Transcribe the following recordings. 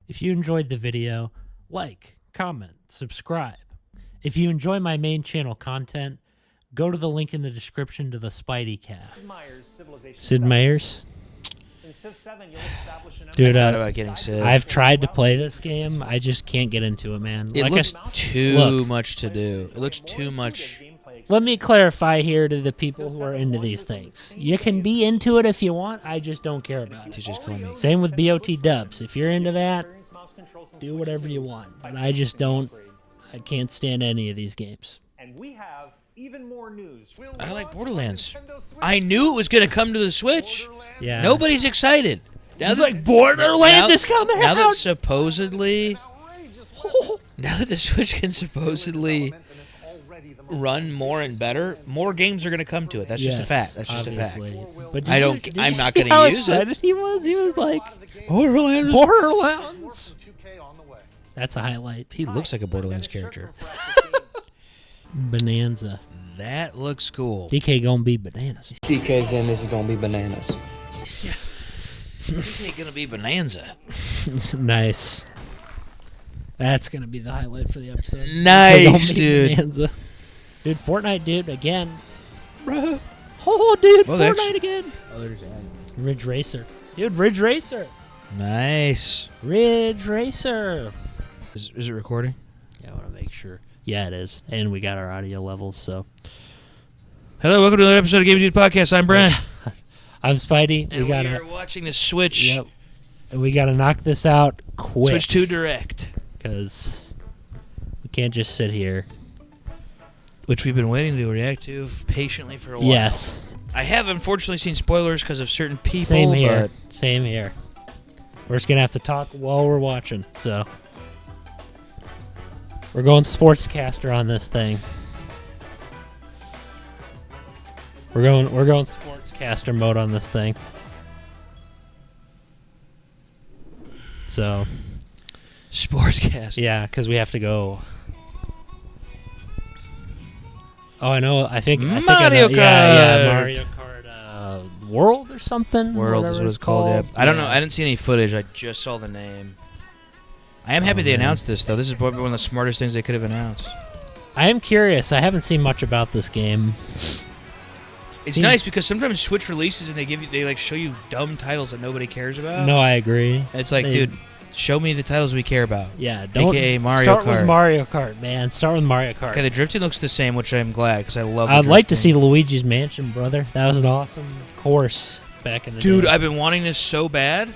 If you enjoyed the video, like, comment, subscribe. If you enjoy my main channel content, go to the link in the description to the Spidey cast. Sid Meier's? Dude, I thought about getting Sid. I've tried to play this game. I just can't get into it, man. It looks too much to do. It looks too much. Let me clarify here to the people who are into these things. You can be into it if you want. I just don't care about it. Just call me. Same with BOT dubs. If you're into that, do whatever you want. But I just don't. I can't stand any of these games. And we have even more news. I like Borderlands. I knew it was going to come to the Switch. Yeah. Nobody's excited. It's like Borderlands is coming now out. that supposedly, now that the Switch can supposedly run more and better, more games are going to come to it. That's just a fact. That's just obviously. a fact. But I'm not going to use it. He was like Borderlands. That's a highlight. He looks like a Borderlands character. Bonanza. That looks cool. DK gonna be bananas. DK's in. This is gonna be bananas. DK gonna be Bonanza. Nice. That's gonna be the highlight for the episode. Nice, dude. Bonanza. Dude, Fortnite, dude, again. Bruh. Oh, dude, Fortnite again. Oh, there's Ridge Racer. Dude, Ridge Racer. Nice. Ridge Racer. Is it recording? Yeah, I want to make sure. Yeah, it is. And we got our audio levels, so. Hello, welcome to another episode of Game Dude Podcast. I'm Bren. I'm Spidey. And we are watching the Switch. Yep. And we got to knock this out quick. Switch 2 Direct. Because we can't just sit here. Which we've been waiting to react to patiently for a while. Yes. I have unfortunately seen spoilers because of certain people. Same here. But Same here. We're just going to have to talk while we're watching, so. We're going sportscaster on this thing. We're going sportscaster mode on this thing. So, Sportscast. yeah, because we have to go. Oh, I know. I think Mario Kart. Yeah, Mario Kart World or something. World is what it's called. Yeah. I don't know. I didn't see any footage. I just saw the name. I am happy they announced this, though. This is probably one of the smartest things they could have announced. I am curious. I haven't seen much about this game. It's nice because sometimes Switch releases and they like show you dumb titles that nobody cares about. No, I agree. It's like, dude, show me the titles we care about. Yeah, don't AKA Mario start Kart. with Mario Kart, man. Start with Mario Kart. Okay, the drifting looks the same, which I'm glad because I love. I'd like to see Luigi's Mansion, brother. That was an awesome course back in the day. Dude, I've been wanting this so bad.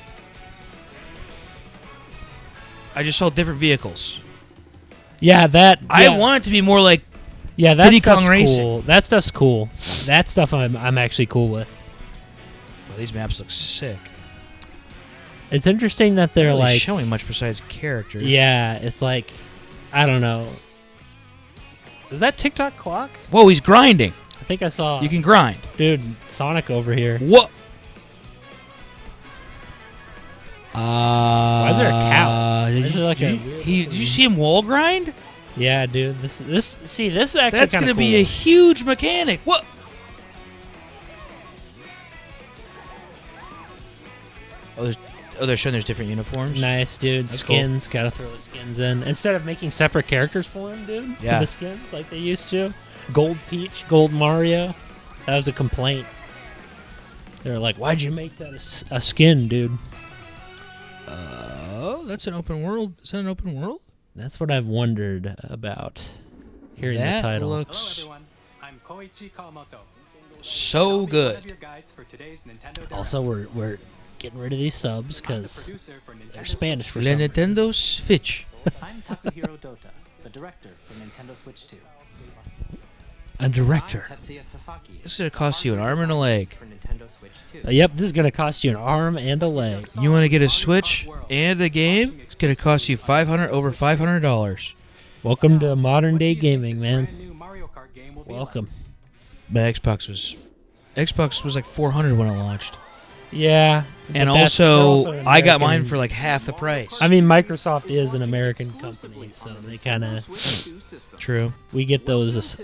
I just saw different vehicles. Yeah, that. Yeah. I want it to be more like that Diddy stuff's Kong Racing. cool. That stuff's cool. That stuff I'm actually cool with. Well, these maps look sick. It's interesting that they're Not really like showing much besides characters. Yeah, it's like I don't know. Is that TikTok clock? Whoa, he's grinding. I think I saw. You can grind. Dude, Sonic over here. What? Why is there a cow? Is there like did you see him wall grind? Yeah, dude. This is actually That's gonna be a huge mechanic. What? They're showing there's different uniforms. Nice, dude. That's skins. Cool. Gotta throw the skins in instead of making separate characters for him, dude. Yeah. For the skins like they used to. Gold Peach, Gold Mario. That was a complaint. They were like, "Why'd you make that a skin, dude?" Oh, that's an open world. Is that an open world? That's what I've wondered about. Hearing that the title. Looks so good. Also, we're getting rid of these subs because they're Spanish for La some. Nintendo Switch. I'm Takahiro Dota, the director for Nintendo Switch 2. A director. This is gonna cost you an arm and a leg. Yep, this is gonna cost you an arm and a leg. You want to get a Switch and a game? It's gonna cost you over $500. Welcome to modern day gaming, man. Welcome. My Xbox was like $400 when it launched. Yeah, and but also an I got American- mine for like half the price. I mean, Microsoft is an American company, so they kind of True. we get those.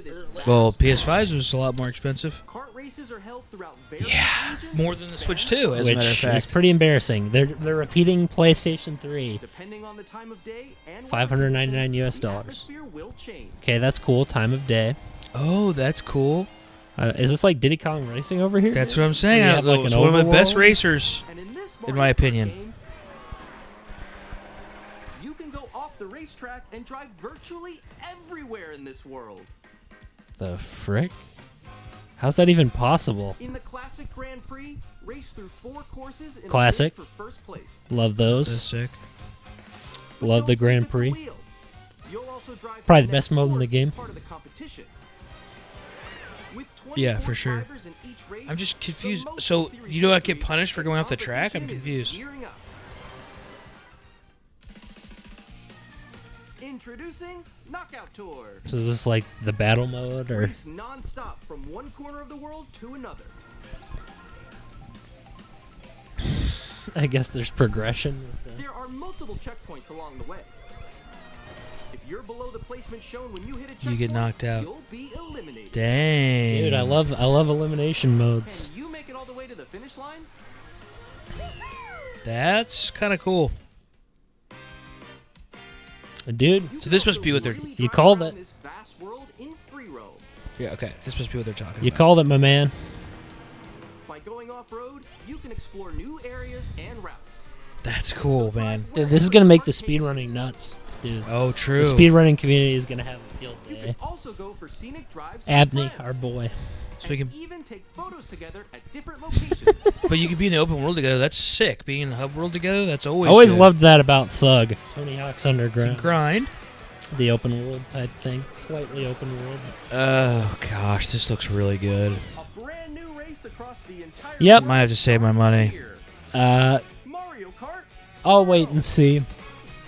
Well, PS5s was a lot more expensive. races are held throughout various Yeah, regions more than the Switch 2, as a matter of Which is fact. pretty embarrassing. They're repeating PlayStation 3. Depending on the time of day and $599 weather US conditions, dollars. the atmosphere will change. Okay, that's cool. Time of day. Oh, that's cool. Is this like Diddy Kong Racing over here? That's what I'm saying. Do you have, like, It's an one of the best overworld? racers. And in this In Mario my Kart opinion. game, you can go off the racetrack and drive virtually everywhere in this world. The frick? How's that even possible? In the Classic Grand Prix, race through 4 courses in Classic. a bid for first place. Love That's those. sick. But Love don't the sleep Grand at the Prix. wheel. You'll also drive Probably the the best next mode in the course game. as part of the competition. With Yeah, 24 for sure. drivers in each race, I'm just the confused. most So, series you do not history, get punished for the going off the track? I'm competition is confused. gearing up. Introducing Knockout Tour. So is this like the battle mode or? Race non-stop from one corner of the world to another. I guess there's progression with the... There are multiple checkpoints along the way. If you're below the placement shown when you hit a checkpoint, You get knocked out. You'll be eliminated. Dang. Dude, I love elimination modes. Can you make it all the way to the finish line? That's kind of cool. Dude, You So can this also must be what they're- really You drive called around it. this vast world in free roam. Yeah, okay. This must be what they're talking you about. called it, my man. By going off-road, you can explore new areas and routes. That's cool, man. Dude, this is gonna make the speedrunning nuts, dude. Oh, true. The speedrunning community is gonna have a field You day. can also go for scenic drives Abney, with friends, our boy. So we and can, even take photos together at different locations. but you can be in the open world together. That's sick. Being in the hub world together, that's always Always good. loved that about Thug. Tony Hawk's Underground. Grind. The open world type thing. Slightly open world. Oh, gosh. This looks really good. A brand new race across the entire Yep. world Might have to save my money. here. Mario Kart. I'll wait and see.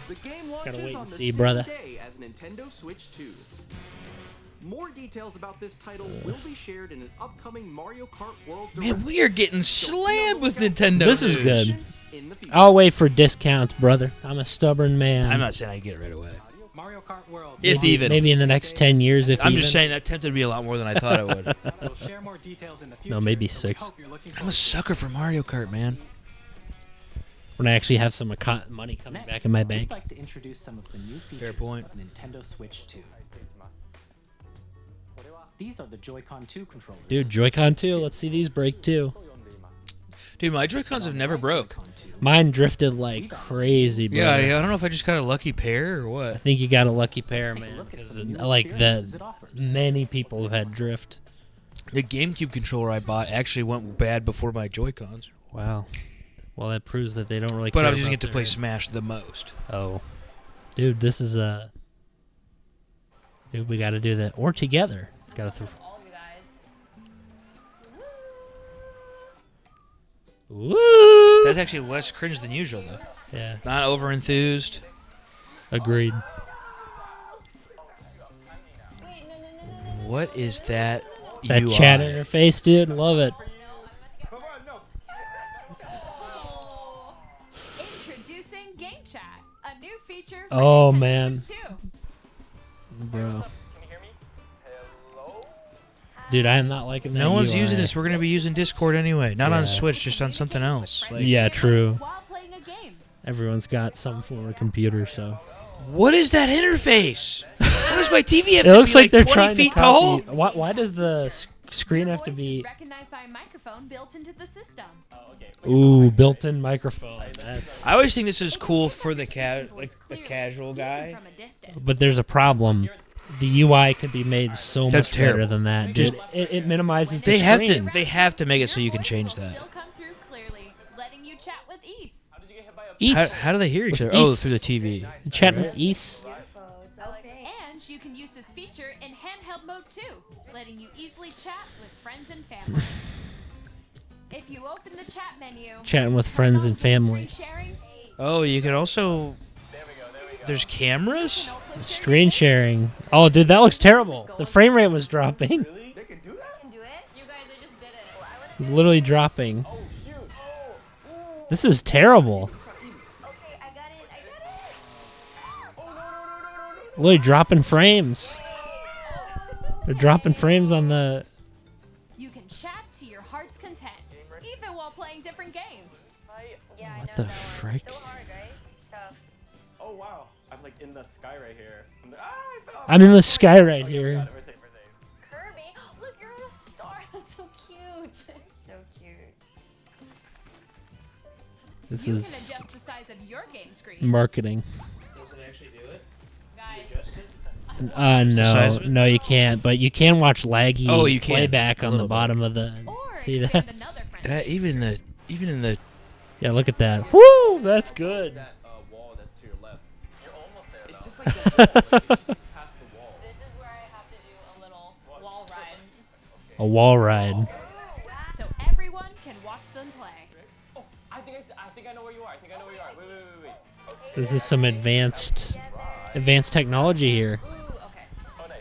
The game launches Gotta wait on and the see, same brother. day as Nintendo Switch 2. More details about this title will be shared in an upcoming Mario Kart World Man, Direct. we are getting slammed with Nintendo. This is news. good. In the future. I'll wait for discounts, brother. I'm a stubborn man. I'm not saying I get it right away. Mario Kart World. If even. Maybe in the next 10 years, if I'm even. just saying that tempted me a lot more than I thought it would. We'll share more details in the future. No, maybe so we 6. hope you're looking I'm forward a to it. sucker for Mario Kart, man. When I actually have some money coming Next, back in my we'd bank. like to introduce some of the new features Fair point. of Nintendo Switch 2. These are the Joy-Con 2 controllers. Dude, Joy-Con 2. Let's see these break too. Dude, my Joy-Cons have never broke. Joy-Con 2. Mine drifted like crazy, bro. Yeah, I don't know if I just got a lucky pair or I what. think you got a lucky pair, Let's take a man. look at 'Cause some new like experiences the it offers. many people have had drift. The GameCube controller I bought actually went bad before my Joy-Cons. Wow. Well, that proves that they don't really. But care I was using it about to play their- Smash the most. Oh, dude, this is Dude, we got to do that or together. Got to. All of you guys. Woo! That's actually less cringe than usual, though. Yeah, Not over enthused. agreed. Wait, no. What is that? That UI? chat interface, dude, love it. Oh. Introducing Game Chat, a new feature for Oh, Nintendo man. Switch 2. Bro. Dude, I am not liking that. No one's UI. using this. We're gonna be using Discord anyway. Not Yeah. on Switch, just on something else. Like, Yeah, true. While playing a game. Everyone's got some form of computer, so. what is that interface? What does my TV have It to looks be like they're 20 trying to feet copy. tall? Why does the screen Your have to voice be? is recognized by a microphone built into the system. Ooh, built-in microphone. That's. I always think this is cool for the Your like voice a clearly, casual even guy. from a distance. But there's a problem. The UI could be made so That's much better terrible. than that, Just- dude. It minimizes the They have screen. to. They have to make it so Your you can voice change will that. Still come through clearly, letting you chat with ease. How do they hear each With other? Oh, East. through the TV. Chatting with East. And you can use this feature in handheld mode too, letting you easily chat with friends and family. If you open the chat menu, Chatting with turn friends on and full family. screen sharing, Oh, you can also. There's you cameras. can also share Screen images. sharing. Oh, dude, that looks terrible. The frame rate was dropping. It You can do it. You guys, I just did it. was literally dropping. This is terrible. Okay, I got it. Literally dropping frames. They're dropping frames on the. You can chat playing different games. Yeah, I What know the that one. frick? It's so hard, right? It's tough. Oh wow, I'm like in the sky right here. I fell. I'm in the sky right Okay, we here. got it. We're safe. We're safe. Kirby, look, you're in a star. That's so cute. So cute. This You can is adjust the size of your game screen. marketing. Does it actually do it? Guys, The size No, of it? no, you can't. But you can watch laggy Oh, you can. playback A on the little bit. bottom of the. or See expand that? another friend. Even in the Yeah, look at that. Woo, that's good. That wall that's to your left. You're almost there. It's just like the wall. Like, it's past the wall. This is where I have to do a little wall ride. A wall ride. So everyone can watch them play. Oh, I think I know where you are. I think I know where you are. Wait. This is some advanced technology here. Ooh, okay. Oh, nice.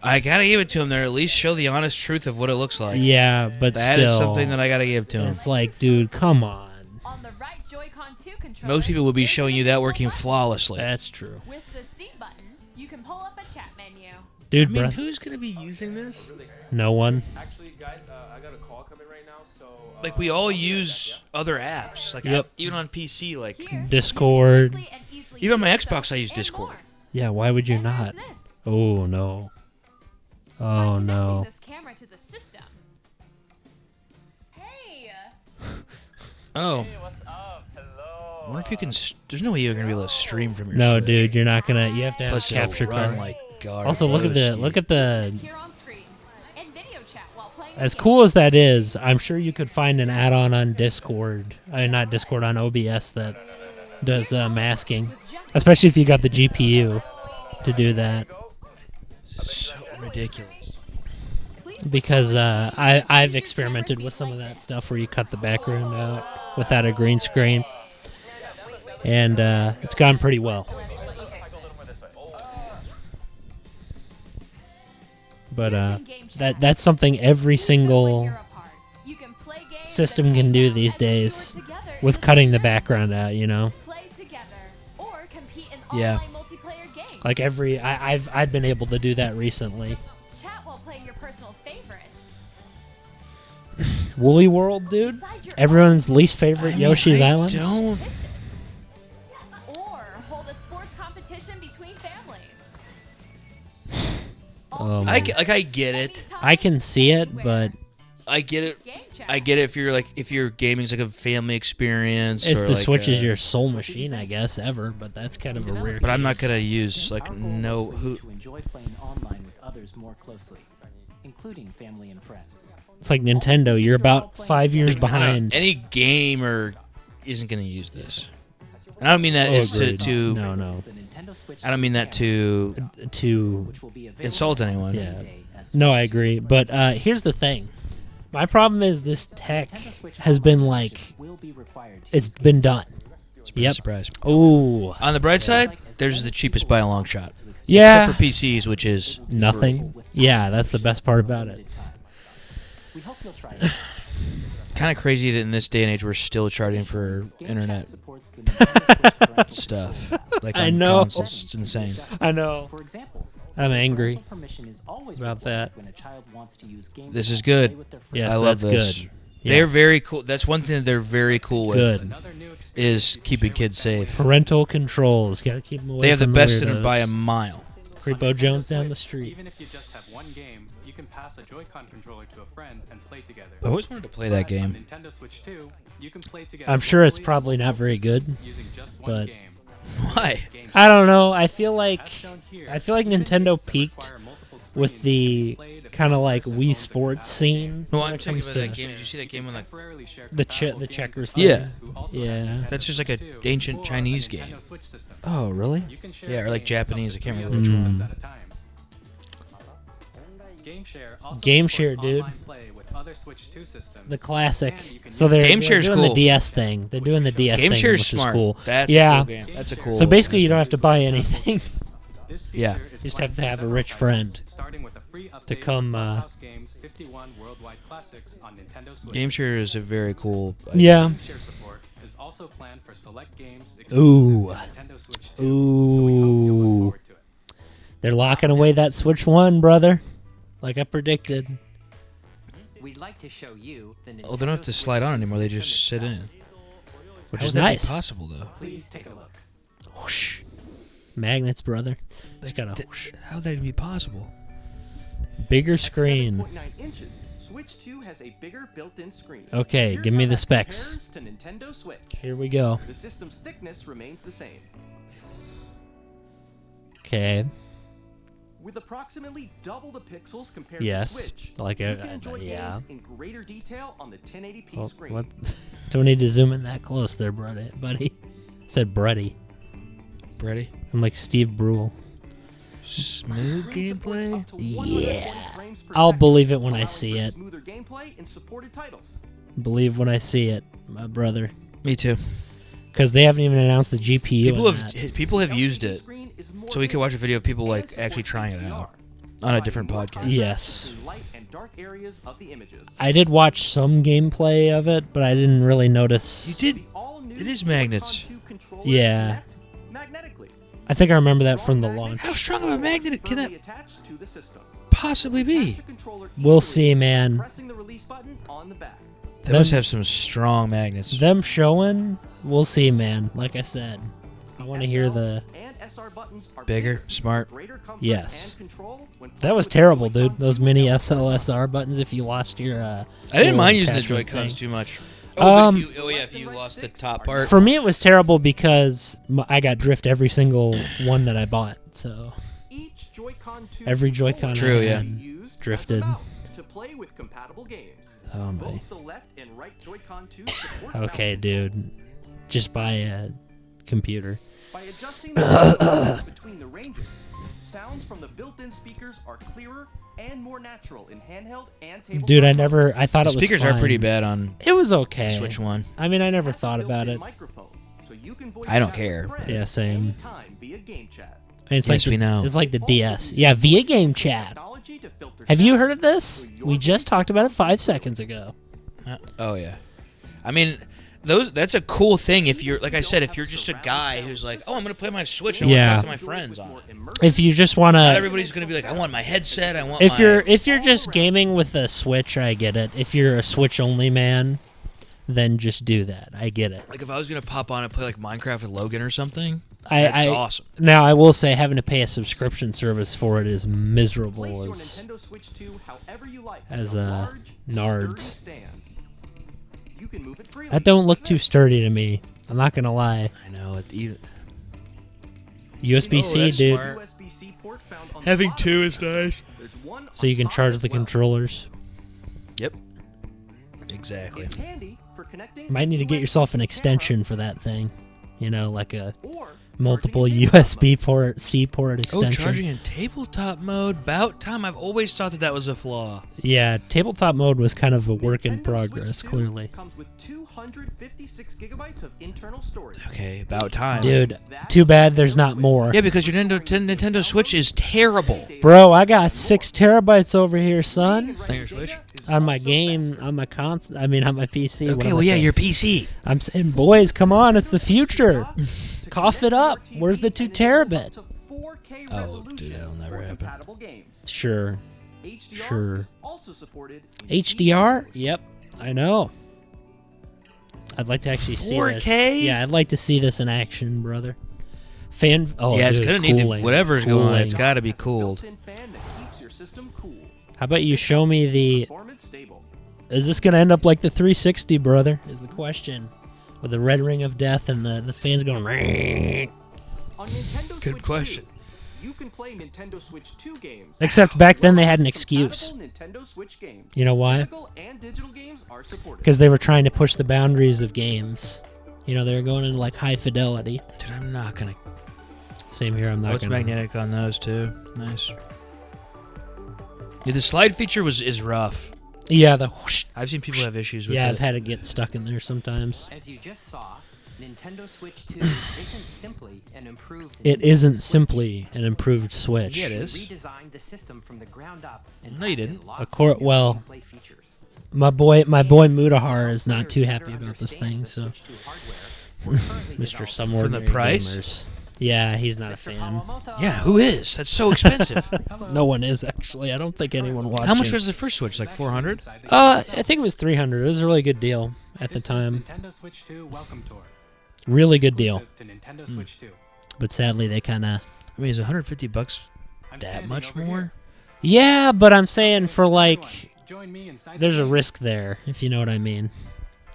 I gotta give it to him there. At least show the honest truth of what it looks like. Yeah, but That still, is something that I gotta give to him. it's like, dude, come on. On the right Joy-Con 2 controller, Most people would be there's showing an you that additional working button. flawlessly. That's true, With the C button, you can pull up a chat menu. dude. I mean, Bruh, who's gonna be using this? no one. Actually, guys, I got a call coming right now, so. Like we all use other apps, like Yep. even on PC. Like Here, Discord. you can quickly and easily Even on my use Xbox, I those use and Discord. more. Yeah, why would you And there's not? this. Oh no. By Oh connecting no. this camera to the system. Hey, oh, What's up? Hello. I wonder if you can. There's no way you're gonna be able to stream from your No, Switch. dude, you're not gonna. You have to have Plus, capture it'll run card. like garbage. Also, look at the. here on screen and video chat while playing. As the game. cool as that is, I'm sure you could find an add-on on Discord. Not Discord, on OBS that does masking, especially if you got the GPU to do that. so ridiculous. Please Because I've experimented with some of that stuff where you cut the background out without a green screen, and it's gone pretty well. But that's something every single system can do these days with cutting the background out. You know, Play together or compete in Yeah. online multiplayer games. like I've been able to do that recently. Chat while playing your personal favorites. Woolly World, dude. Decide your Everyone's least favorite Yoshi's Island. Don't. or hold a sports competition between families. Oh, I man. get it. I can see it, but I get it. Game chat. I get it if your gaming's like a family experience. if or the like Switch is a- your sole machine, I guess, ever. But that's kind of a rare. But I'm not case. gonna use like Our goal no is for you who. to enjoy playing online with others more closely, including family and friends. It's like Nintendo. You're about 5 years behind. Any gamer isn't gonna use this. And I don't mean that Oh, is agreed. to. No, no. It's the Nintendo Switch I don't mean that to. To which will be available insult on the anyone. same Yeah. day as no, I Switch 2. agree. But here's the thing. My problem is this tech Nintendo Switch has been Online like membership will be required to it's use been done. Yep. Surprise. Oh, On the bright side, theirs is the cheapest by a long shot. yeah. Except for PCs, which is Nothing. Yeah, that's the best part about it. We hope you'll try it. kind of crazy that in this day and age we're still charging for Game chat internet supports the Nintendo Switch parental stuff. Like I on know. consoles. It's insane. I know. For example, I'm angry parental permission is always about required that. when a child wants to use game This chat is to good. play with their friends. Yes, I love that's this. good. They're Yes. very cool. That's one thing that they're very cool with. Good. Another new experience Is you can keeping share with kids family. safe. Parental controls. Got to keep them away. They have the from best in weirdos. it by a mile. Creepo Jones down the street. Even if you just have one game, you can pass a Joy-Con controller to a friend and play together. I always wanted to play that On game. Nintendo Switch 2, you can play together I'm sure it's locally on probably not multiple very good, systems using just one but game. Why? Game I don't know. I feel like As shown here, Nintendo even games that peaked require multiple with screens the can be played and kind of like multiple Wii phones and Sports compatible scene. No, when I'm it talking comes about that to game. Did you see that game on like? temporarily share the compatible the games checkers with thing. others who also Yeah. have That's just like a Nintendo Switch 2 ancient or a Chinese Nintendo game. Switch system. Oh, really? You can share Yeah, or like games up to Japanese, I can't 3 remember other which systems one. at a time. GameShare also Game supports Share, dude. online play with other Switch 2 systems. The classic. And you can So use they're, Game they're Share's doing cool. the DS thing. They're doing the DS Game thing, Share which is is smart. cool. That's Yeah. a cool game. That's a cool. So basically, you don't have to buy anything. This Yeah. feature is You just planned have to for have a several rich titles, friend starting with a free update to come, of Funhouse Games 51 Worldwide Classics on Nintendo Switch. GameShare is a very cool. Yeah. GameShare support is also planned for select games exclusive Ooh. to Nintendo Switch 2. So we hope you'll look Ooh. forward to it. They're locking away that Switch 1, brother. Like I predicted. we'd like to show you the Oh, they don't have to slide on anymore. They just sit in. Which How is would that nice. be possible though? Please take a look. Whoosh. Magnets, brother. Just got a whoosh. How would that even be possible? Bigger At screen. 7.9 inches, Switch 2 has a bigger built-in screen. Okay, Here's give me how the that specs. compares to Nintendo Switch. Here we go. The system's thickness remains the same, Okay. with approximately double the pixels compared Yes, to Switch. like you a- can enjoy yeah. games in greater detail on the 1080p Well, screen. what? Don't need to zoom in that close there, buddy. Said Bruddy. Ready? I'm like Steve Brule. Smooth Screen supports gameplay. up to 120 frames per I'll second, believe it when I allowing see for it. Smoother gameplay in supported titles. Believe when I see it, my brother. Me too. Because they haven't even announced the GPU. People in have that. people have used LCD it, screen is more so we could watch a video of people and like supports actually trying it HDR, out on a providing different more podcast. contrast Yes. between light and dark areas of the images. I did watch some gameplay of it, but I didn't really notice. You did. The all-new It is Joy-Con magnets. 2 controllers Yeah. connect magnetically. I think I remember that from the launch. How strong of a magnet can Firmly that attached to the system. possibly be? Attach the controller We'll easily see, by man. Pressing the release button on the back. They must have some strong magnets. Them showing, we'll see, man. Like I said, I want to hear SL the. and SR buttons are Bigger, smart. greater comfort Yes. and control when That playing was with terrible, Joy-Con dude. Those 2 mini and SLSR buttons. If you lost your. I didn't old mind using the attachment Joy-Cons thing. too much. Oh, but Um, if you lost the top part. For me, it was terrible because I got drift every single one that I bought. So Each Joy-Con 2 Every controller Joy-Con True, I yeah. had used as a drifted. mouse to play with compatible games. Oh my. Both the left and right Joy-Con 2 support Okay, mouse dude. controls. Just buy a computer. By adjusting the distance between the ranges, sounds from the built-in speakers are clearer and more natural in handheld and tabletop. Dude, I thought The it was speakers are fine. pretty bad on It was okay. Switch 1. I mean, I never Has a thought about built-in it. microphone, so you can voice I don't chat with care. friends Yeah, same. anytime via game chat. And it's Yes, like we know. It's like the Also DS. uses Yeah, via game chat. technology to filter Have you sound heard of this? so your We just voice talked about it comes 5 through. seconds ago. Oh yeah. I mean, that's a cool thing if you're like I said, if you're just a guy who's like, "Oh, I'm going to play my Switch and I Yeah. want to talk to my friends on it." If you just want Not to everybody's going to be like, "I want my headset, I want if my you're just gaming with a Switch, I get it. If you're a Switch only man, then just do that. I get it. Like if I was going to pop on and play like Minecraft with Logan or something, I that's awesome. Now I will say having to pay a subscription service for it is Place miserable your as Nintendo Switch 2 however you like as, with a uh, large, nards. sturdy stand. You can move it freely. that don't look too sturdy to me. I'm not gonna lie. I know it even USB-C, Oh, that's dude. smart. USB-C port found on the Having bottom two of is the nice. There's one So you on can top charge as the well. controllers. Yep. Exactly. It's handy for connecting Might need to get yourself an USB-C extension for that thing. You know, like a camera or multiple charging in tabletop USB mode. port, C port Oh, extension. charging in tabletop mode. About time. I've always thought that was a flaw. Yeah, tabletop mode was kind of a work in Nintendo progress, Switch 2 clearly. comes with 256 gigabytes of internal storage. Okay, about time. Dude, too bad there's not more. Yeah, because your Nintendo Switch is terrible. Bro, I got 6 terabytes over here, son. On your Switch? On my game, on my console, on my PC. What Okay, am well, I yeah, saying? your PC. I'm saying, boys, come on, it's the future. Cough it up. Where's the 2 terabit? Oh, dude, that'll never happen. Sure. HDR Sure. is also supported in HDR? Yep, I know. I'd like to actually see this. 4K? Yeah, I'd like to see this in action, brother. Oh, yeah, it's dude, gonna need to. cooling, Whatever's going on, cooling. it's got to be cooled. built-in fan that keeps your system cool. How about you show me the... Performance stable. Is this going to end up like the 360, brother? Is the question. With the red ring of death and the fans going... On Nintendo Good Switch question. 2, you can play Nintendo Switch 2 games. Except back then they had an Whereas excuse. compatible Nintendo Switch games. You know why? Physical and digital games are supported. Because they were trying to push the boundaries of games. You know, they were going into like high fidelity. Dude, I'm not gonna. Same here, I'm not Oh, it's going to... magnetic on those too. Nice. Dude, the slide feature is rough. Yeah, the whoosh. I've seen people have issues with Yeah, it. I've had it get stuck in there sometimes. As you just saw, Nintendo Switch 2 isn't simply an improved. It Nintendo isn't Switch. simply an improved Switch. Yeah, it is. Redesigned the system from the ground up and No, you added didn't. lots Well, of new gameplay features. My boy Mudahar is not Players too better happy about this understand thing, the so... Switch 2 hardware, we're currently Mr. developing Some Ordinary price? Gamers. Yeah, he's not a fan. Yeah, who is? That's so expensive. No one is actually. I don't think anyone watching. How much was the first Switch? Like 400? I think it was 300. It was a really good deal at the time. Nintendo Switch 2 Welcome Tour. Really good deal. Exclusive to Nintendo Switch 2. But sadly, they kind of. I mean, is $150 I'm that standing much over more? here. Yeah, but I'm saying for like, Join me inside there's the a game. risk there, if you know what I mean.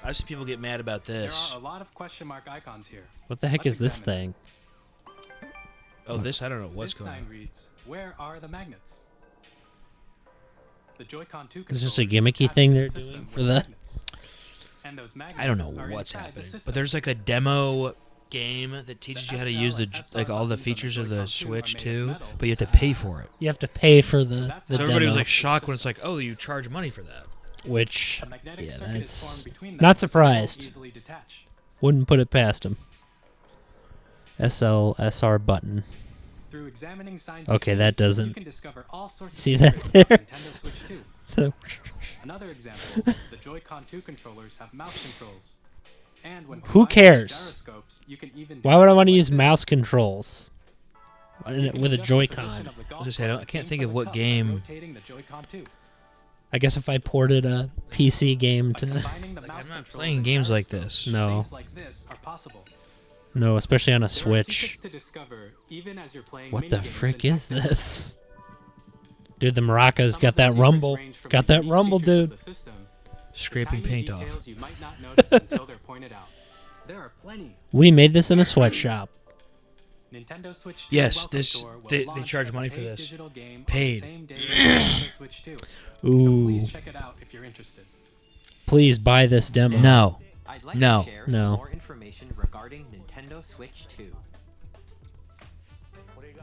I've seen people get mad about There this. are a lot of question mark icons here. What the heck Let's is this examine. thing? Oh, this? I don't know what's This going sign on. reads, "Where are the magnets?" The Joy-Con 2 Is this a controllers gimmicky have thing a they're system doing with for that? magnets. And those magnets I don't know are what's inside the happening. system. But there's like a demo game that teaches you how to use the like all the features of the Switch 2, but you have to pay for it. You have to pay for the So everybody was demo, like shocked when it's like, oh, you charge money for that. which, A magnetic yeah, circuit is that's formed between them, not so they surprised. won't easily detach. Wouldn't put it past him. SLSR button. Through examining signs Okay, and that clues, doesn't- You can discover all sorts See of that secrets about there? Nintendo Switch 2. Another example, the Joy-Con 2 controllers have mouse controls. And when Who combined with cares? gyroscopes, you can even do Why would I something want to like use this. mouse controls You can with a adjust the position Joy-Con? of the golf I was just saying, I club can't aimed think for of the what cup by game- rotating the Joy-Con 2. I guess if I ported a PC game By to combining the Like, mouse I'm not controls playing and games like gyroscopes, this. No. things like this are possible. no, especially on a There are Switch. secrets to discover even as you're playing What the minigames frick and is tech demos. this? Dude, the maracas Some got of the that secrets rumble. range from Got the that unique rumble, features of dude. the system to Scraping tiny paint off. details you might not notice until they're pointed out. There are plenty. We made this in a sweatshop. Nintendo Switch 2 Yes, Welcome this- Tour will they launch charge as a money for paid this. digital game on the Paid. same day as Nintendo Switch 2. So Ooh. please check it out if you're interested. Please buy this demo. No. I'd like No. to share No. some more information regarding Nintendo Switch 2.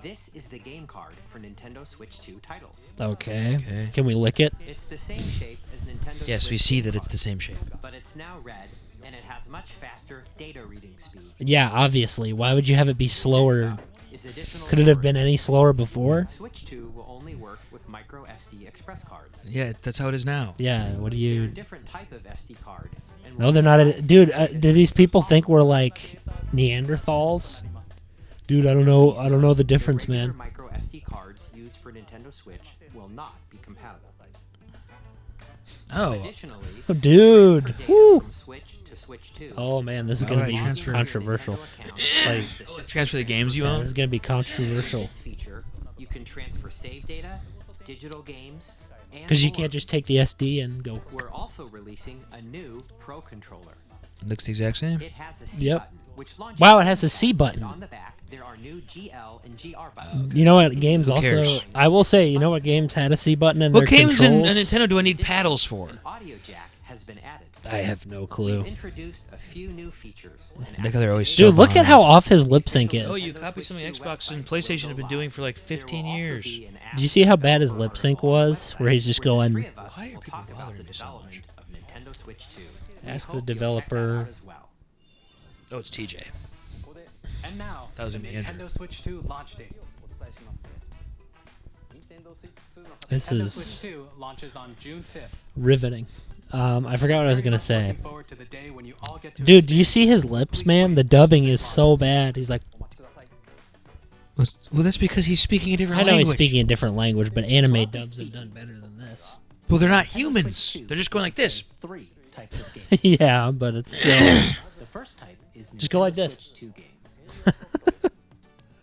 This is the game card for Nintendo Switch 2 titles. Okay. Okay. Can we lick it? It's the same shape as Nintendo Yes, Switch we see game that it's card, the same shape. but it's now red and it has much faster data reading speed. Yeah, obviously. Why would you have it be slower? Is additional Could it have storage. been any slower before? Switch 2 will only work with micro SD express cards. Yeah, that's how it is now. Yeah, what do They're a you... different type of SD card. And No, will they're not... utilize Dude, limited do these people edition think we're like Neanderthals? Dude, I don't know the difference, the regular man. micro SD cards used for Nintendo Switch will not be compatible. Oh. Additionally, Oh, dude. transfer data Woo. from Switch to Switch 2. Oh, man, this is Why going would to I be transfer- controversial. Like, Transfer the games you Yeah, own? this is going to be controversial. This feature, you can transfer save data, digital games, and Because you more. can't just take the SD and go... We're also releasing a new Pro controller. Looks the exact same. It has a C Yep. button, which launches Wow, it has a C button. and on the back there are new GL and GR buttons. You know what games also... cares? I will say, you know what games had a C button in What their games in controls? a Nintendo do I need paddles for? An audio jack has been added. I have no clue. We've introduced a few new features. an Look how they're always activation so Dude, look at behind. how off his lip sync is. Oh, you copied something Xbox and PlayStation have been doing for like 15 years. Did you see how bad his lip sync was? Where he's just going... Why are people bothering me so much? Ask the developer. Oh, it's TJ. And now, That was the an Nintendo Andrew. Switch 2 launch date. This Nintendo is Switch 2 launches on June 5th. riveting. I forgot what I was Very going to much say. looking forward to the day when you all get to Dude, do you experience see his this. lips, Please man? wait The for dubbing Super is Mario. so bad. He's like... Well, that's because he's speaking a different I know language. he's speaking a different language, but anime dubs have done better than this. Well, they're not humans. They're just going like this. 3 types of games. Yeah, but it's still... The first type is Just go like this. Switch 2 games.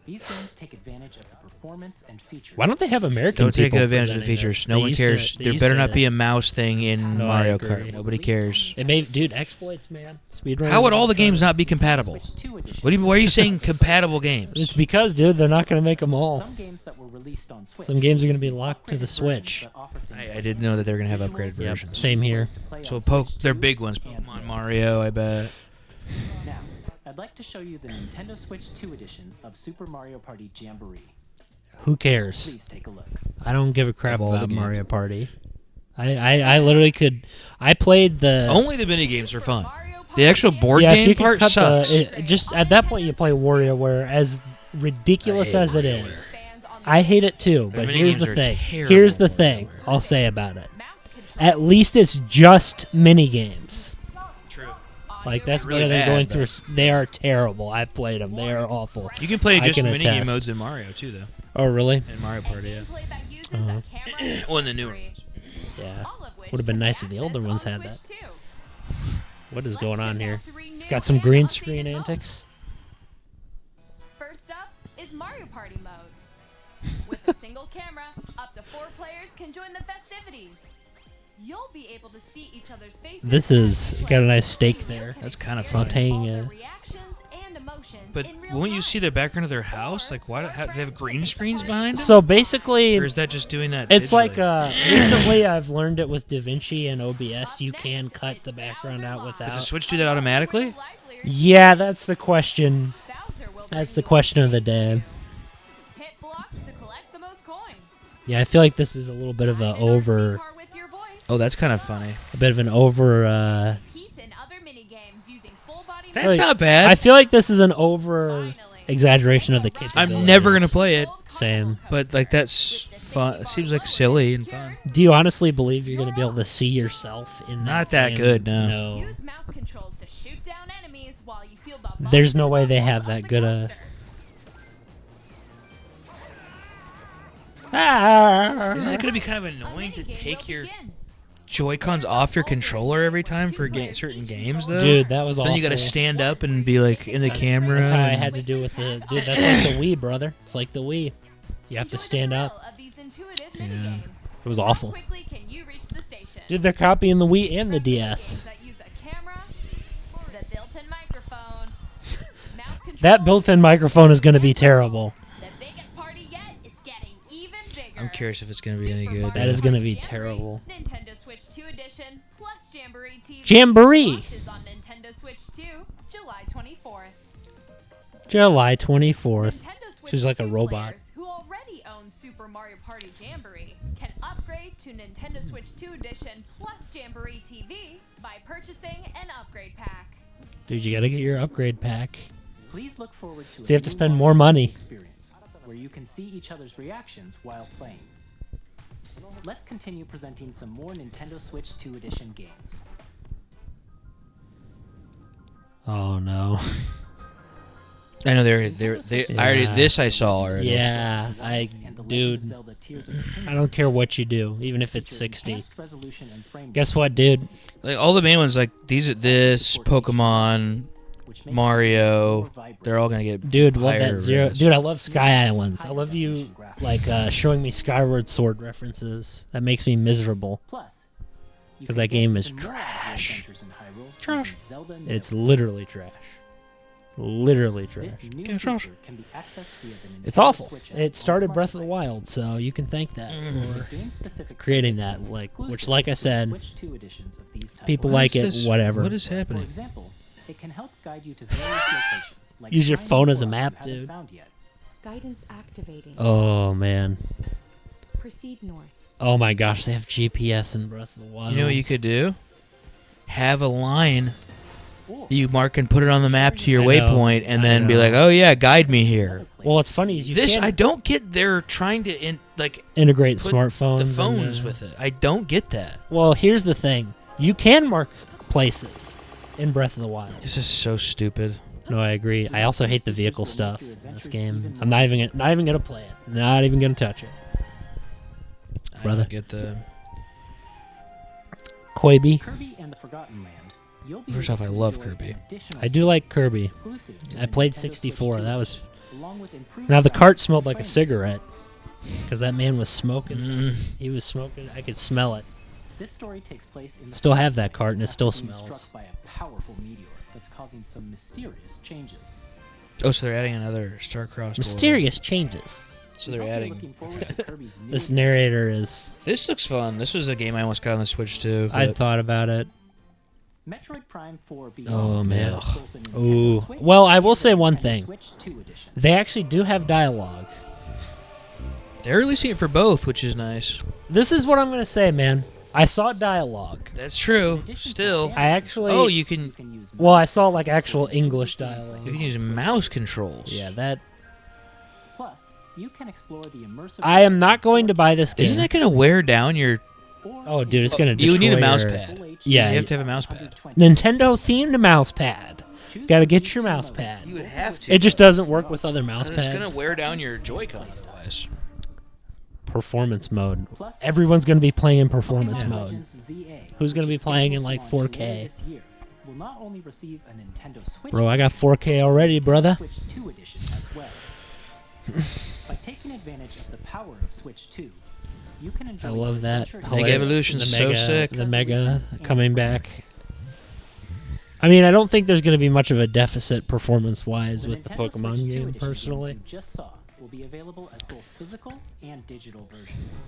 These games take advantage of the performance and features. Why don't they have American Don't take people advantage of the presenting features. this? No They one used to- cares. they There used better to- not be a mouse thing in No, I Mario agree. Kart. Nobody cares. It may, dude, exploits, man. Speedrunners How would all the Mario Kart. games not be compatible? Switch 2 edition. What do you? Why are you saying compatible It's games? because, dude, they're not going to make them all. Some games that were released on Switch. Some games are gonna be receive locked to the upgraded Switch. versions that offer things I like didn't know that they were gonna have visuals, upgraded Yep, versions. same here. ways to play So on poke, Switch they're 2 big ones. and Pokemon, more. Mario, I bet. Now, I'd like to show you the Nintendo Switch 2 edition of Super Mario Party Jamboree. Who cares? Please take a look. I don't give a crap Of all the about games. Mario Party. I literally could... I played the... Only the mini games are fun. The actual board yeah, if you game could part cut sucks. just at that point you play WarioWare. As ridiculous I hate as it WarioWare. is, I hate it too. Their But mini here's games the are thing. terrible. Here's the thing I'll say about it. At least it's just mini games. True. Like, that's Really better than bad, going though. through. They are terrible. I've played them. They are awful. You can play I just can minigame attest. modes in Mario too, though. Oh, really? In Mario Party, yeah. Gameplay that uses Uh-huh. a camera and Well, in the newer accessory, Yeah. all of which Would have been can nice be if the older accessed ones on had that. Switch 2. What is Let's going on check here? out 3 It's new got some and green updated screen modes. antics. First up is Mario Party mode. With a single camera, up to 4 players can join the festivities. You'll be able to see each other's faces. This as is you got a play, nice so steak you there. can That's kinda experience funny. all Sautéing their it. reactions and emotions But in real won't you time. see the background of their house? Like, why do they have green screens behind them? So basically, Or is that just doing that? it's like digitally? recently I've learned it with DaVinci and OBS. You can cut the background out But without. does Switch do that automatically? Yeah, that's the question. Bowser will That's bring the you question of the stage day. 2. Hit blocks to collect the most coins. Yeah, I feel like this is a little bit of a Ride in our over, car with your voice. Oh, that's kind of funny. a bit of an over. Compete in other minigames using full body That's Like, not bad. I feel like this is an over exaggeration of the capabilities. I'm never gonna play it, Same. but like that's fun. It seems like silly and fun. Do you honestly believe you're gonna be able to see yourself in that? Not that game? good, no. No. Use mouse controls to shoot down enemies while you feel the There's bumps no and way they rumbles have of that the good coaster. Isn't it gonna be kind of A annoying to minigame take will your begin. Joy-Cons off your controller every time for certain games, though? Dude, that was awful. Then you gotta stand up and be like in the camera. That's how I and- had to do with the. Dude, that's like the Wii, brother. It's like the Wii. You have to Enjoy the stand thrill up. of these intuitive minigames. It was How awful. quickly can you reach the station? Dude, they're copying the Wii and the From minigames DS. that use a camera, the built-in microphone, mouse That controls, built-in microphone is gonna be terrible. The biggest party yet is getting even bigger. I'm curious if it's gonna be any Super good. Mario That is gonna Party be Jamboree, terrible. Nintendo Switch 2 edition plus Jamboree TV. Jamboree! Launches on Nintendo Switch 2, July 24th. July 24th. Nintendo Switch She's like a 2 robot. players who already own Super Mario Party Jamboree can upgrade to Nintendo Switch 2 edition plus Jamboree TV by purchasing an upgrade pack. Dude, you gotta get your upgrade pack. Please look forward to So you a have to new spend Mario more money. experience where you can see each other's reactions while playing. Let's continue presenting some more Nintendo Switch 2 edition games. Oh no. I know they I already Yeah. this I saw already. Yeah, And The Legend of dude. Zelda Tears of the Kingdom I don't care what you do, even if it's features 60. enhanced resolution and frame Guess rates, what, dude? Like all the main ones, like this Pokemon, which makes Mario, it more vibrant. they're all gonna get Dude, love higher that zero. res. Dude, I love Sky Islands. I love you, like, showing me Skyward Sword references. That makes me miserable. Plus, you 'Cause can that get game is even more out of the trash. adventures in Hyrule Trash. using Zelda It's Notes. literally trash. Literally trash. This new Yeah, trash. feature can be accessed via the It's Nintendo awful. Switch app It on started smart Breath of the devices. Wild, so you can thank that There's for a game-specific creating service that, that's like, exclusive which, like I to said, Switch 2 editions of these people titles. What like is it, this? whatever. What is For happening? example, it can help guide you to various locations. Like Use your tiny phone as a auroras map, you haven't dude. found yet. Guidance activating. Oh, man. Proceed north. Oh my gosh, they have GPS in Breath of the Wild. You know what you could do? Have a line Or you mark and put it on the map to your I know, waypoint, and I then be know. like, "Oh yeah, guide me here." Well, what's funny is you This can I don't get. They're trying to integrate put smartphones. the and, phones with it. I don't get that. Well, here's the thing. You can mark places in Breath of the Wild. This is so stupid. No, I agree. I also hate the vehicle stuff in this game. I'm not even gonna play it. Not even gonna touch it. I Brother. don't get the. Koibi. Kirby and the Forgotten Land. You'll be First able off, I to love enjoy Kirby. an additional I do like Kirby. exclusive to I the played Nintendo 64. Switch 2 That was. edition, along with improved Now the graphics cart smelled and like a frame cigarette, because that man was smoking. Mm. He was smoking. I could smell it. rates. This story takes place in the Still have present that cart and it still after being smells. struck by a powerful meteor that's causing some mysterious changes. Oh, so they're adding another star-crossed. Mysterious changes. world. So they're Hope you're adding. looking forward to Kirby's new This adventure. narrator is. This looks fun. This was a game I almost got on the Switch too. I but- thought about it. Metroid Prime 4 Beyond. Oh, man. both the Nintendo Ooh. Switch Well, I will and say the one Nintendo thing. Switch 2 edition. They actually do have dialogue. They're releasing it for both, which is nice. This is what I'm gonna say, man. I saw dialogue. That's true. In addition to Still, standard I actually. oh, you You can can use Well, I mouse saw like controls actual to English control dialogue. you can use mouse controls. Yeah, that. Plus, you can explore the immersive. I am not going to buy this game. Isn't that gonna wear down your Oh, dude, it's gonna destroy You need a mouse your- pad. Yeah, You have to have a mouse pad. Nintendo themed mouse pad. Got to get your mouse pad. You would have to. It just doesn't work with other mouse It's pads. gonna wear down your Joy-Con otherwise. Performance mode. Everyone's gonna be playing in performance mode. Who's gonna be playing in like 4K? Will not only receive a Nintendo Switch, Bro, I got 4K already, brother. Switch 2 edition as well. By taking advantage of the power of Switch 2, you can enjoy I love that. Mega Evolution's so sick. The Mega coming back. I mean, I don't think there's going to be much of a deficit performance-wise with the Nintendo Pokemon Switch 2 game, edition personally. games you just saw will be available as both physical and digital versions.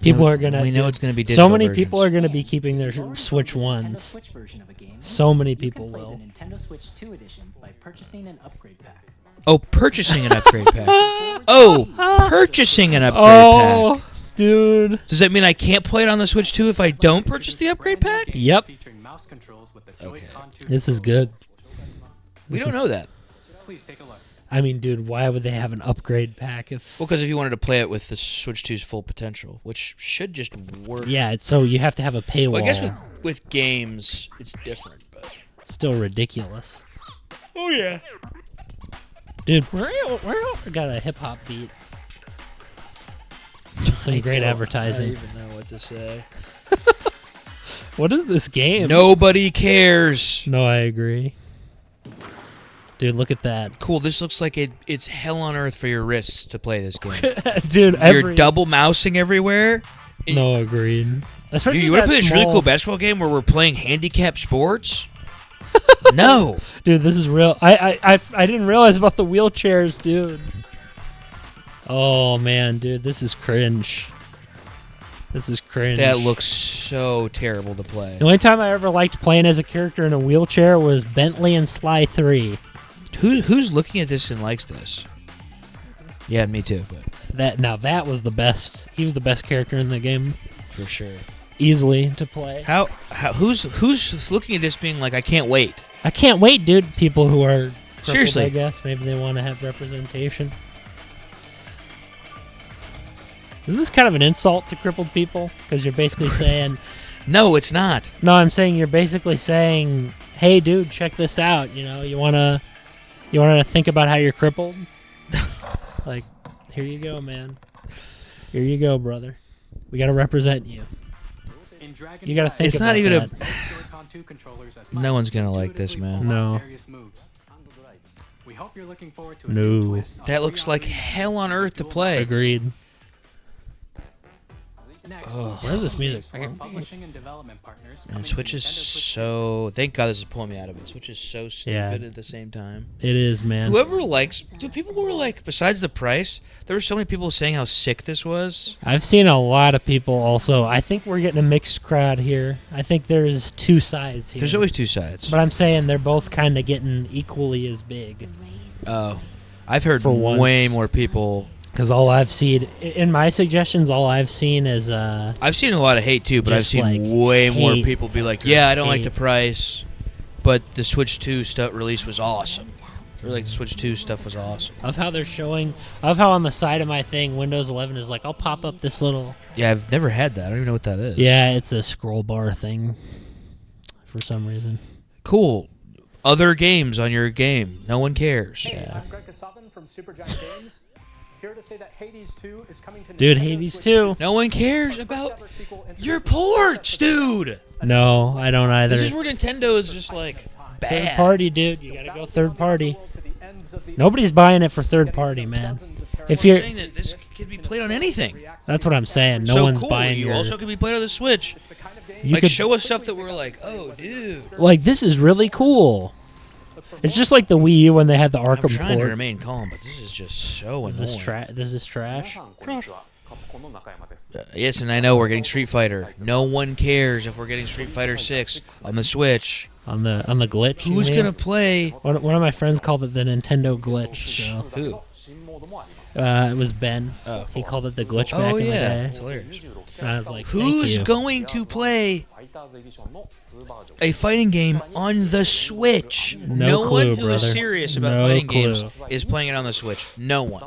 People are going to... We know it's gonna be So digital many versions. people are going to be keeping their If you already Switch own the Nintendo 1s. Switch version of a game, So many you can people play will. the Nintendo Switch 2 edition by purchasing an upgrade pack. Oh, purchasing an upgrade pack. Oh, purchasing an upgrade Oh, pack. dude. Does that mean I can't play it on the Switch 2 if I don't purchase the upgrade pack? Yep. Featuring mouse controls with the Okay. Joy-Con 2 This is controls. good. We don't know that. Please take a look. I mean, dude, why would they have an upgrade pack if... Well, because if you wanted to play it with the Switch 2's full potential, which should just work. Yeah, so you have to have a paywall. Well, I guess with games, it's different, but... Still ridiculous. Oh, yeah. Dude, I got a hip-hop beat. Some great advertising. I don't even know what to say. What is this game? Nobody cares. No, I agree. Dude, look at that. Cool, this looks like it's hell on earth for your wrists to play this game. Dude, You're double mousing everywhere. No, agreed. Especially You want to that play this really small- cool basketball game where we're playing handicap sports? No. Dude, this is real. I didn't realize about the wheelchairs, dude. Oh, man, dude, this is cringe. This is cringe. That looks so terrible to play. The only time I ever liked playing as a character in a wheelchair was Bentley and Sly 3. Who's looking at this and likes this? Yeah, me too, but That was the best. He was the best character in the game, for sure. easily to play. Who's looking at this being like, I can't wait? I can't wait, dude. People who are crippled, Seriously. I guess maybe they want to have representation. Isn't this kind of an insult to crippled people? Because you're basically saying, No, it's not. no, I'm saying you're basically saying, hey, dude, check this out. You know, you wanna think about how you're crippled? Like, here you go, man. Here you go, brother. We gotta represent you. In Dragon You gotta Flight, think It's not about even a- that. Joy-Con 2 controllers as No mice one's gonna like this, intuitively man. pull No. off various moves. We hope you're looking forward to a No. new twist on That looks like reality hell on earth to dual play. Agreed. Next, What is this music? for our publishing and development partners coming And to Switch is Nintendo Switch so... Thank God this is pulling me out of it. Switch is so Yeah. stupid at the same time. It is, man. Whoever likes... Do people who were like... Besides the price, there were so many people saying how sick this was. I've seen a lot of people also. I think we're getting a mixed crowd here. I think there's two sides here. There's always two sides. But I'm saying they're both kind of getting equally as big. Oh. I've heard For once. way more people... Because all I've seen, in my suggestions, all I've seen is, I've seen a lot of hate too, but I've Just, seen like, way more hate people be like, "Yeah, I don't like hate. the price, but the Switch 2 stuff release was awesome." Or like the Switch 2 stuff was awesome. of how they're showing, of how on the side of my thing, Windows 11 is like, I'll pop up this little, Yeah, I've never had that. I don't even know what that is. yeah, it's a scroll bar thing for some reason. Cool. Other games on your game. No one cares. Yeah. I'm Greg Kasavin from Supergiant Games. Here to say that Hades 2 is coming to Dude, Nintendo Hades Switch 2. No one cares about your ports, dude. No, I don't either. This is where Nintendo is just like Third bad. party, dude. You gotta go third party. Nobody's buying it for third party, man. If I'm you're, saying that this could be played on anything. that's what I'm saying. No so one's cool. buying You your. also could be played on the Switch. You Like could show us stuff that we're like, oh, dude. like this is really cool. It's just like the Wii U when they had the I'm Arkham trying to port. remain calm, but this is just so Is this annoying. trash? This is trash. Yes, and I know we're getting Street Fighter. No one cares if we're getting Street Fighter 6 on the Switch. On the glitch. you Who's mean? gonna play? One of my friends called it the Nintendo glitch. So Who? it was Ben. He called it the glitch back Oh in the yeah, day. it's hilarious. And I was like, Who's Thank you. going to play a fighting game on the Switch? No clue, one who is brother. serious about No fighting clue. games is playing it on the Switch. No one.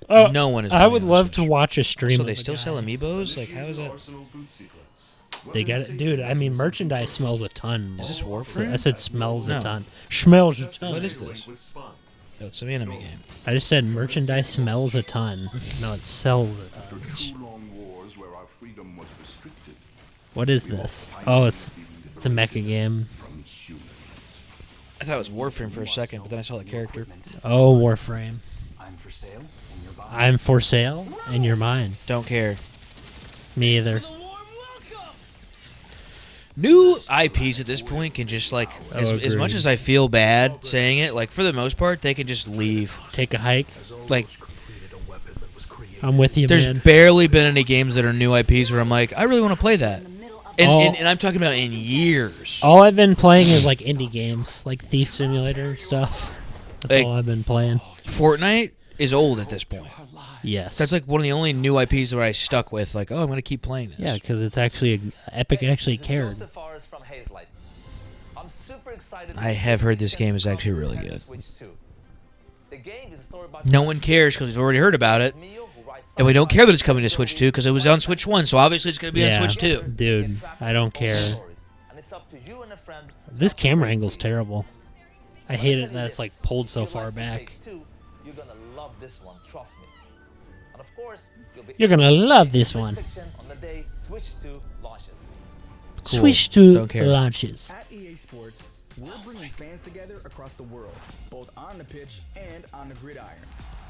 No one is. I playing would on the love to Switch. watch a stream. So of they a still guy. sell amiibos? Like, how is that? They got it, dude. I mean, merchandise smells a ton. Is this Warframe? I said smells a No. ton. Smells a ton. What is this? Oh, it's some anime game. I just said merchandise smells a ton. No, it sells a ton. What is this? Oh, it's a mecha game. I thought it was Warframe for a second, but then I saw the character. Oh, Warframe. I'm for sale, and you're buying. I'm for sale, and you're mine. Don't care. Me either. New IPs at this point can just like, as much agreed. as I feel bad saying it, like for the most part, they can just leave. Take a hike. Like, I'm with you, there's man. barely been any games that are new IPs where I'm like, I really want to play that. And, Oh. and I'm talking about in years. All I've been playing is like indie games, like Thief Simulator and stuff. That's Like- all I've been playing. Fortnite is old at this point. Yes. That's like one of the only new IPs where I stuck with. Like, oh, I'm going to keep playing this. Yeah, because it's actually Epic actually cared. I have heard this game is actually really good. No one cares because we've already heard about it. And we don't care that it's coming to Switch 2 because it was on Switch 1, so obviously it's going to be on Switch 2. Dude, I don't care. This camera angle's terrible. I hate it that it's like pulled so far back. You're gonna love this one. Cool. Switch 2 Don't care. launches. At EA Sports, we're bringing fans together across the world, both on the pitch and on the gridiron.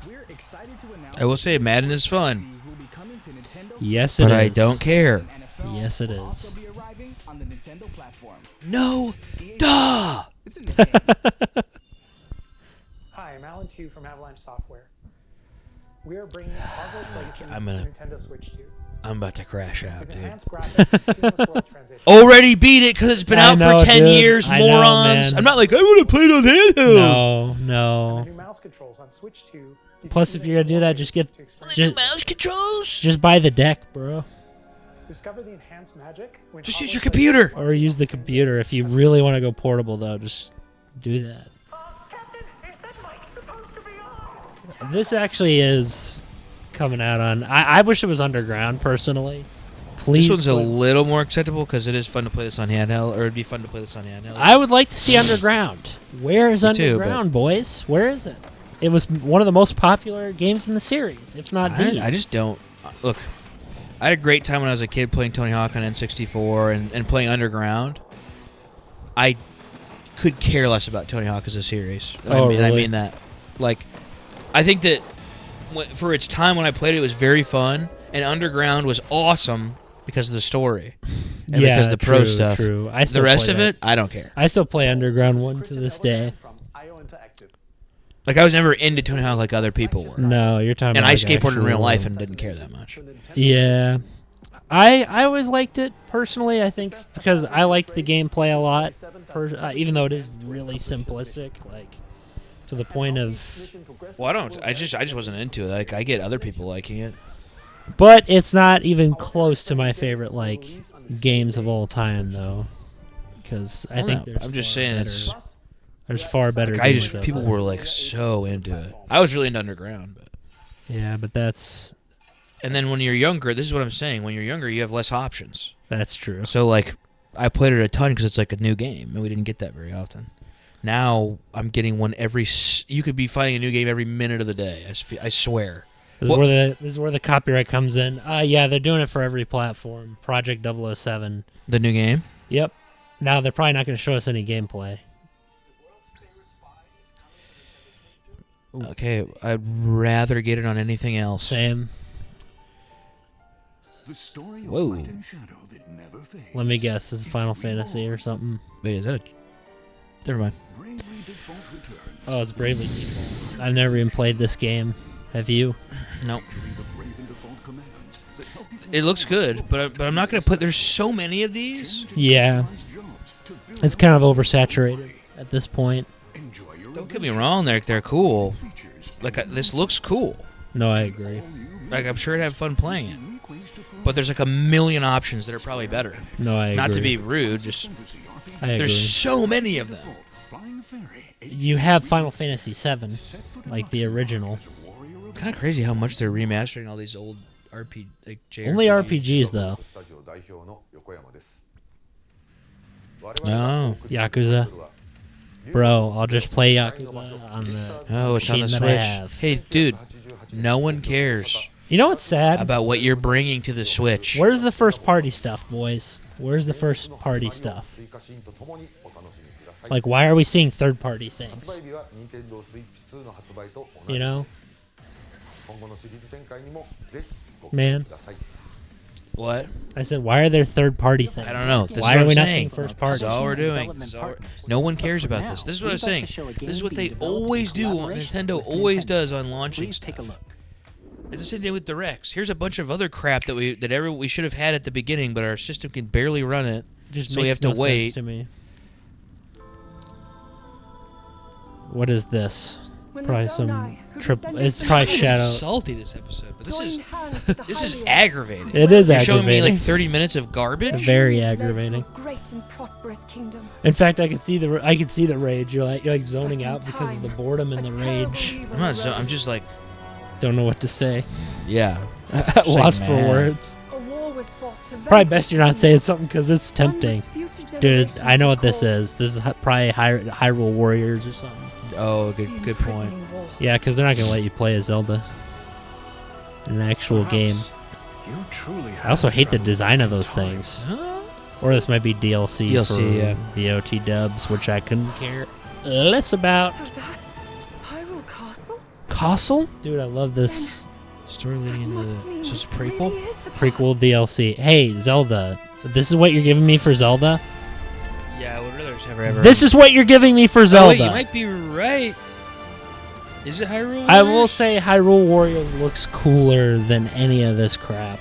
We're excited to announce I will say Madden is fun, will be coming to Nintendo Yes, it but is. I don't care. and NFL Yes, it will is. also be arriving on the Nintendo platform. No, EA duh. It's in the game. Hi, I'm Alan Tu from Avalanche Software. We are bringing Hogwarts Legacy I'm gonna- to Nintendo Switch 2. I'm about to crash out, With dude. enhanced graphics and seamless world transition. Already beat it because it's been I out know, for 10 dude. years, I know, morons. man. I'm not like, I want to play it on handheld. No, And no. the new mouse controls on Switch 2. You can Plus, if even you're gonna do more that, ways just get to experience New just, mouse controls. just buy the deck, bro. Discover the enhanced magic. When Just use Hogwarts your computer. Or use the computer if you really want to go portable, though. Just do that. This actually is coming out on. I wish it was underground, personally. Please. This one's a play- little more acceptable because it is fun to play this on handheld, or it'd be fun to play this on handheld. I would like to see underground. Where is Me too, underground, boys? Where is it? It was one of the most popular games in the series, if not the. I just don't. Look, I had a great time when I was a kid playing Tony Hawk on N64 and playing Underground. I could care less about Tony Hawk as a series. And Oh, I really? mean that. Like, I think that for its time when I played it, it was very fun, and Underground was awesome because of the story and Yeah, because of the pro true, stuff. true. I The still rest play of that. it, I don't care. I still play Underground 1 to this day. From IO Interactive. Like, I was never into Tony Hawk like other people were. No, you're talking And about I like skateboarded in real actual- life and didn't care that much. Yeah. I always liked it personally. I think because I liked the gameplay a lot, even though it is really simplistic, like to the point of. Well, I just wasn't into it. Like, I get other people liking it. But it's not even close to my favorite like games of all time, though. Because I think there's. I'm just far saying better- it's. There's far better. Like, games out people there. were like so into it. I was really into Underground, but. Yeah, but that's And then when you're younger, this is what I'm saying. When you're younger, you have less options. that's true. So like, I played it a ton because it's like a new game, and we didn't get that very often. Now I'm getting one every. You could be finding a new game every minute of the day. I swear. This is where the copyright comes in. Yeah, they're doing it for every platform. Project 007. The new game. Yep. Now they're probably not going to show us any gameplay. Okay, I'd rather get it on anything else. Same. Whoa. Let me guess. This is Final Fantasy or something. Wait, is that a? Never mind. Oh, it's Bravely Default. I've never even played this game. Have you? Nope. It looks good, but I'm not gonna put. There's so many of these. Yeah. It's kind of oversaturated at this point. Don't get me wrong, they're cool. Like this looks cool. No, I agree. Like I'm sure I'd have fun playing it. But there's like a million options that are probably better. No, I agree. Not to be rude, just I agree. there's so many of them. You have Final Fantasy VII, like the original. Kind of crazy how much they're remastering all these old JRPGs. Only RPGs though. Oh. Yakuza. Bro, I'll just play Yakuza on the Oh, it's on machine the that I Switch. have. Hey, dude, no one cares You know what's sad? about what you're bringing to the Switch. Where's the first party stuff, boys? Where's the first party stuff? Like, why are we seeing third party things? You know? Man. What? I said, why are there third party things? I don't know. This Why is what are we I'm not saying. seeing first party? That's all we're doing. No one cares about this. This is what I'm saying. This is what they always do. Nintendo always does on launching stuff. Take a look. It's the same thing with Directs. Here's a bunch of other crap that we should have had at the beginning, but our system can barely run it. Just so we makes have to no wait. sense to me. What is this? Probably some triple. It's probably Shadow. Salty this episode, but this is aggravating. It is You're aggravating. showing me like 30 minutes of garbage. Very aggravating. In fact, I can see the rage. You're like zoning out because of the boredom and the rage. I'm not. I'm just like, don't know what to say. Yeah. Lost for words. Probably best you're not saying something because it's tempting. Dude, I know what this is. This is probably Hyrule Warriors or something. Oh, good point. Yeah, because they're not going to let you play as Zelda in an actual game. I also hate the design of those things. Or this might be DLC for BOT dubs, which I couldn't care less about. So that's Hyrule Castle? Castle? Dude, I love this story leading into the... So it's prequel? Prequel DLC. Hey, Zelda. This is what you're giving me for Zelda? Yeah, I would rather just have ever. This is what you're giving me for Zelda. Oh, wait, you might be right. Is it Hyrule Warriors? I will say Hyrule Warriors looks cooler than any of this crap.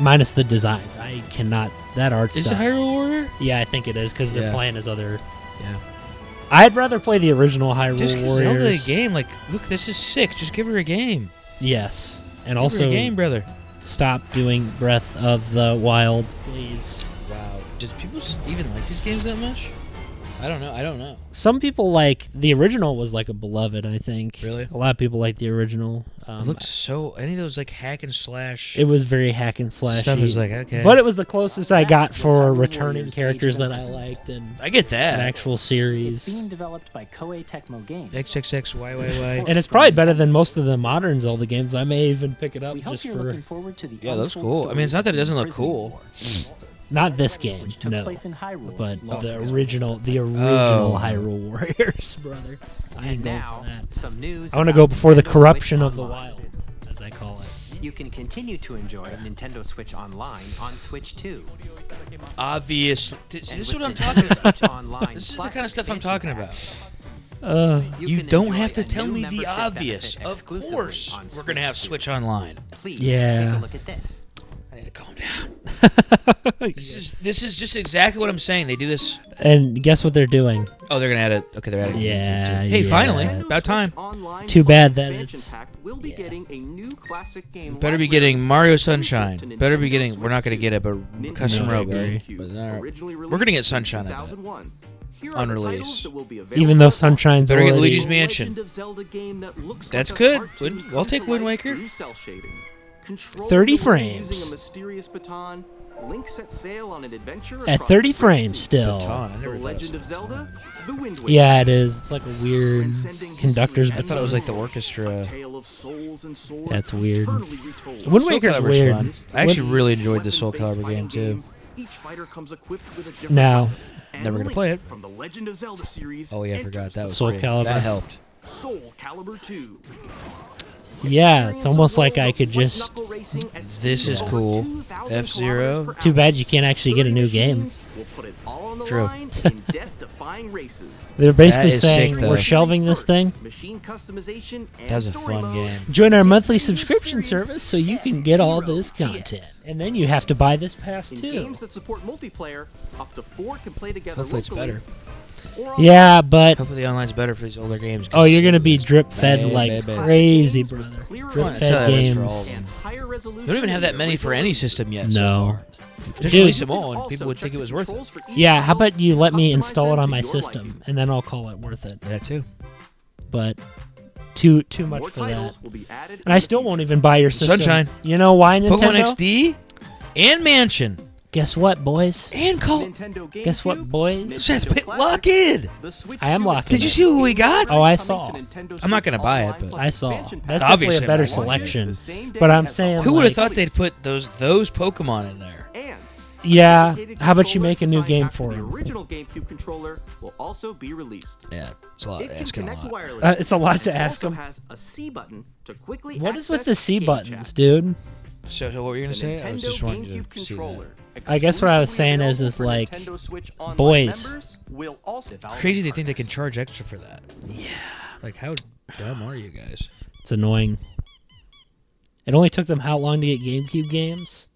Minus the designs. I cannot... That art Is style. it Hyrule Warrior? Yeah, I think it is, because they're playing as other... Yeah. I'd rather play the original Hyrule Just Warriors. Zelda a game. Like, look, this is sick. Just give her a game. Yes. And Give also... her a game, brother. Stop doing Breath of the Wild, please. Wow. Does people even like these games that much? I don't know. Some people like... The original was like a beloved, I think. Really? A lot of people like the original. It looks so... Any of those, like, hack and slash... It was very hack and slash. Stuff is like, okay. But it was the closest I got for returning characters that I liked and I get that. an actual series. It's being developed by Koei Tecmo Games. XXXYYY. And it's probably better than most of the modern Zelda games. I may even pick it up We hope just you're for... looking forward to the Yeah, it looks untold cool. I mean, it's not that it doesn't look Prison cool. War, Not this game, which took no. place in Hyrule. But long the ago. original Oh. Hyrule Warriors, brother. I ain't And going now, for that. some news. I want to about go before the Nintendo corruption Switch of the Online. wild, as I call it. You can continue to enjoy Nintendo Switch Online on Switch 2. Obvious. This And is with what I'm Nintendo talking about. Switch Online This is the Plus kind of stuff I'm expansion talking pack, about. You can don't enjoy have to a tell new me the membership obvious. benefit Of exclusively course, on we're going to have Switch Switch Online. Please Yeah. take a look at this. I need to calm down. This is just exactly what I'm saying. They do this. And guess what they're doing? Oh, they're gonna add it. Okay, they're adding. Yeah, Hey, yeah. finally, about time. Online Too Plus bad that expansion it's- pack will be getting a new classic game Better be library getting Mario exclusive to Sunshine. Better be Nintendo getting. We're not Switch gonna get it, but 2. custom Nintendo rogue. GameCube, But all right. originally We're gonna get released in Sunshine. I bet. 2001. Here are On the release. titles that will be available Even though at launch. Sunshine's Better get already... Luigi's Mansion. Legend of Zelda game that looks That's like good. A cartoon We'll come take to Wind life Waker. through cell shading. Control 30 the world frames. Using a mysterious baton, Link set sail on an adventure At across 30 the Great frames Sea. still. Baton. I The never thought it Legend was of Zelda, The Wind Waker. Yeah, it is. It's like a weird Transcending conductor's history I thought it was like the and orchestra. a tale of souls and swords That's weird. eternally retold. Wind Soul Waker's Calibur's weird. fun. I actually really enjoyed the Soul Weapons-based Calibur game fighting too. Each fighter comes equipped with a different Now, weapon. And Never gonna Link play it. From the Legend of Zelda series. Oh yeah, I enters forgot that was Soul great. Calibur. That helped. Soul Calibur 2. yeah, it's almost like I could just... This is cool. F-Zero. Too bad you can't actually get a new game. True. They're basically That is saying, sick, though. we're shelving this thing. That That was a fun game. Join our monthly subscription service so you can get all this content. And then you have to buy this pass In too. games that support multiplayer, up to 4 can play together Hopefully it's locally better. or Yeah, but... Hopefully the online's better for these older games. Oh, you're going to be drip-fed Bad, like bad, bad. crazy, brother. That's Drip-fed how it is for all games. of them. and higher resolution They don't even have that many for any system yet. So No. far. Just Dude. release them all, and people would think it was worth it. Yeah, how about you let me install it on my system, and then I'll call it worth it. That too. But Too much More for that. titles will be added And I still won't even buy your system. Sunshine. You know why, Nintendo? Pokemon XD and Mansion. Guess what, boys? And Call. Guess what, boys? Seth, lock in. I am locked in. Did you see what we got? Oh, I saw. I'm not gonna buy it, but I saw. That's It's definitely obviously a better not working. selection. But I'm saying, who would have like, thought they'd put those Pokemon in there? yeah. How about you make a new game for The him? original GameCube controller will also be released. Yeah, it's a lot. It can Asking a connect lot. wirelessly. It's a lot to It ask also him. has a C button to quickly What is with access the C game buttons, chat. dude? So what were you gonna The say? I was Nintendo just wanting GameCube to see that. controller, I guess what I was exclusively saying is available for like, Nintendo Switch Online boys. members, will also Crazy they think they can charge extra for that. Yeah. Like, how dumb are you guys? It's annoying. It only took them how long to get GameCube games?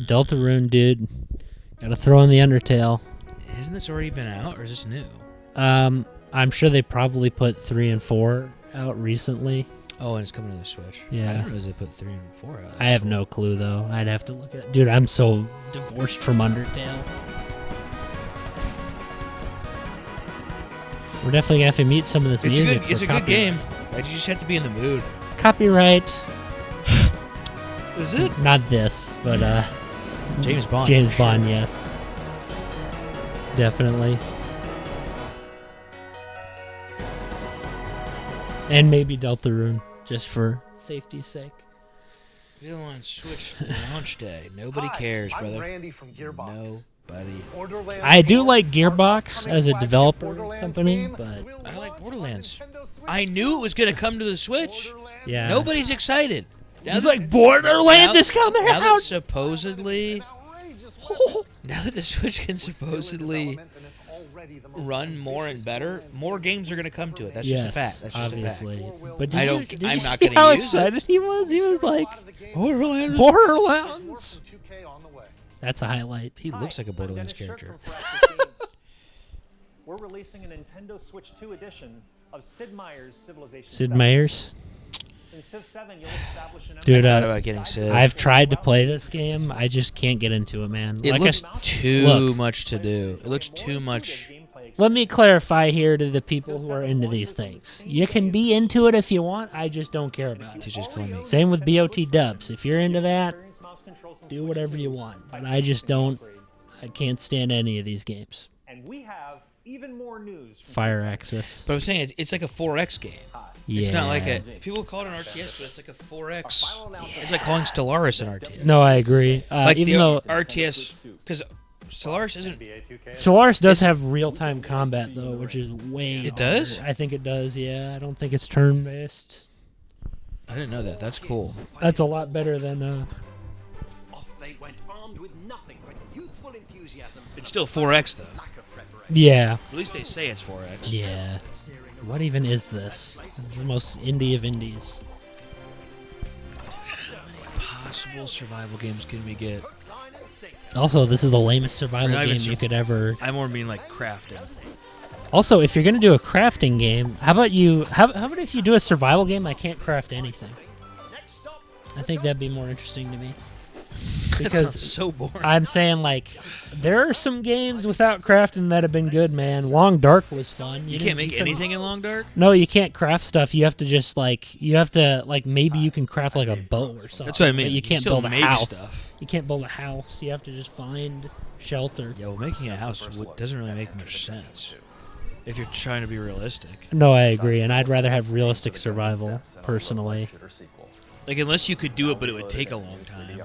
Deltarune, dude. Gotta throw in the Undertale. Hasn't this already been out, or is this new? I'm sure they probably put 3 and 4 out recently. Oh, and it's coming to the Switch. Yeah. I didn't realize they put 3 and 4 out. I have no clue, though. I'd have to look at it. Dude, I'm so divorced from Undertale. We're definitely going to have to mute some of this It's music. good. It's for a good copyright. game. You just have to be in the mood. Copyright. Is it? Not this, but James Bond. James for Bond, sure. yes. Definitely. And maybe Deltarune, just for safety's sake. Video on Switch launch day. Nobody cares, brother. Randy from Gearbox. Nobody. I do like Gearbox as a developer company, but I like Borderlands. I knew it was going to come to the Switch. yeah. Nobody's excited. Now He's that- like, Borderlands now- is coming now that out! supposedly... Now that the Switch can supposedly run more and better, more games are going to come to it. That's just a fact. That's just obviously. a fact. But did I you, don't- did I'm you not see gonna how use it. excited he was? He was like, Borderlands. Borderlands! That's a highlight. He looks like a Borderlands character. We're releasing a Nintendo Switch 2 edition of Sid Meier's Civilization Sid 7. Meier's? In Civ 7, you'll establish an Dude, I thought about getting Civ. I've tried to play this game. I just can't get into it, man. It Like looks too look, much to do. It looks too much. let me clarify here to the people who are into these things. You can be into it if you want. I just don't care about it. Just call me. Same with BOT dubs. If you're into that, do whatever you want. But I just don't. I can't stand any of these games. And we have even more news. From Fire Access. But I'm saying it's like a 4X game. Yeah. It's not like a. People call it an RTS, but it's like a 4X. It's like calling Stellaris an RTS. No, I agree. Like Even the though RTS, because Stellaris isn't. Stellaris does have real-time combat though, which is way. It does? harder. I think it does. Yeah, I don't think it's turn-based. I didn't know that. That's cool. That's a lot better than. Off they went armed with nothing but youthful enthusiasm. It's still 4X though. Yeah. At least they say it's 4X. Yeah. What even is this? It's the most indie of indies. Possible survival games can we get? Also, this is the lamest survival Not even game you could ever. I more mean like crafting. Also, if you're gonna do a crafting game, how about you? How about if you do a survival game? I can't craft anything. I think that'd be more interesting to me. That Because sounds so boring. I'm saying like there are some games without crafting that have been good, man. Long Dark was fun. You can't make anything in Long Dark? No, you can't craft stuff. You have to just like maybe you can craft like a bow or something. That's what I mean. But you You can't still build a make house. stuff. You can't build a house. You have to just find shelter. Yeah, well, making a house doesn't really make much sense if you're trying to be realistic. No, I agree, and I'd rather have realistic survival personally. Like unless you could do it, but it would take a long time.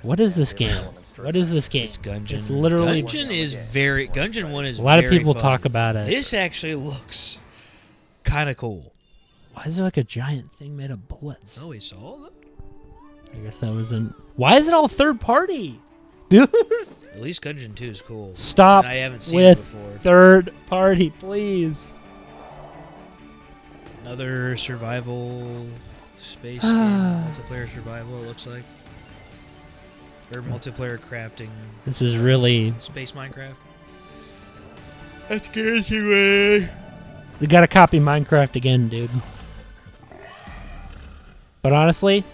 What is this game? What is this game? It's Gungeon. It's literally Gungeon 1 is a lot of very people fun. talk about it. This actually looks kind of cool. Why is there like a giant thing made of bullets? Oh, we saw that? I guess that wasn't. Why is it all third party, dude? At least Gungeon 2 is cool. Stop And I haven't seen with it before. third party, please. Another survival space game, multiplayer survival. It looks like, or multiplayer crafting. This is really. Space Minecraft. That's good anyway. We gotta copy Minecraft again, dude. But honestly,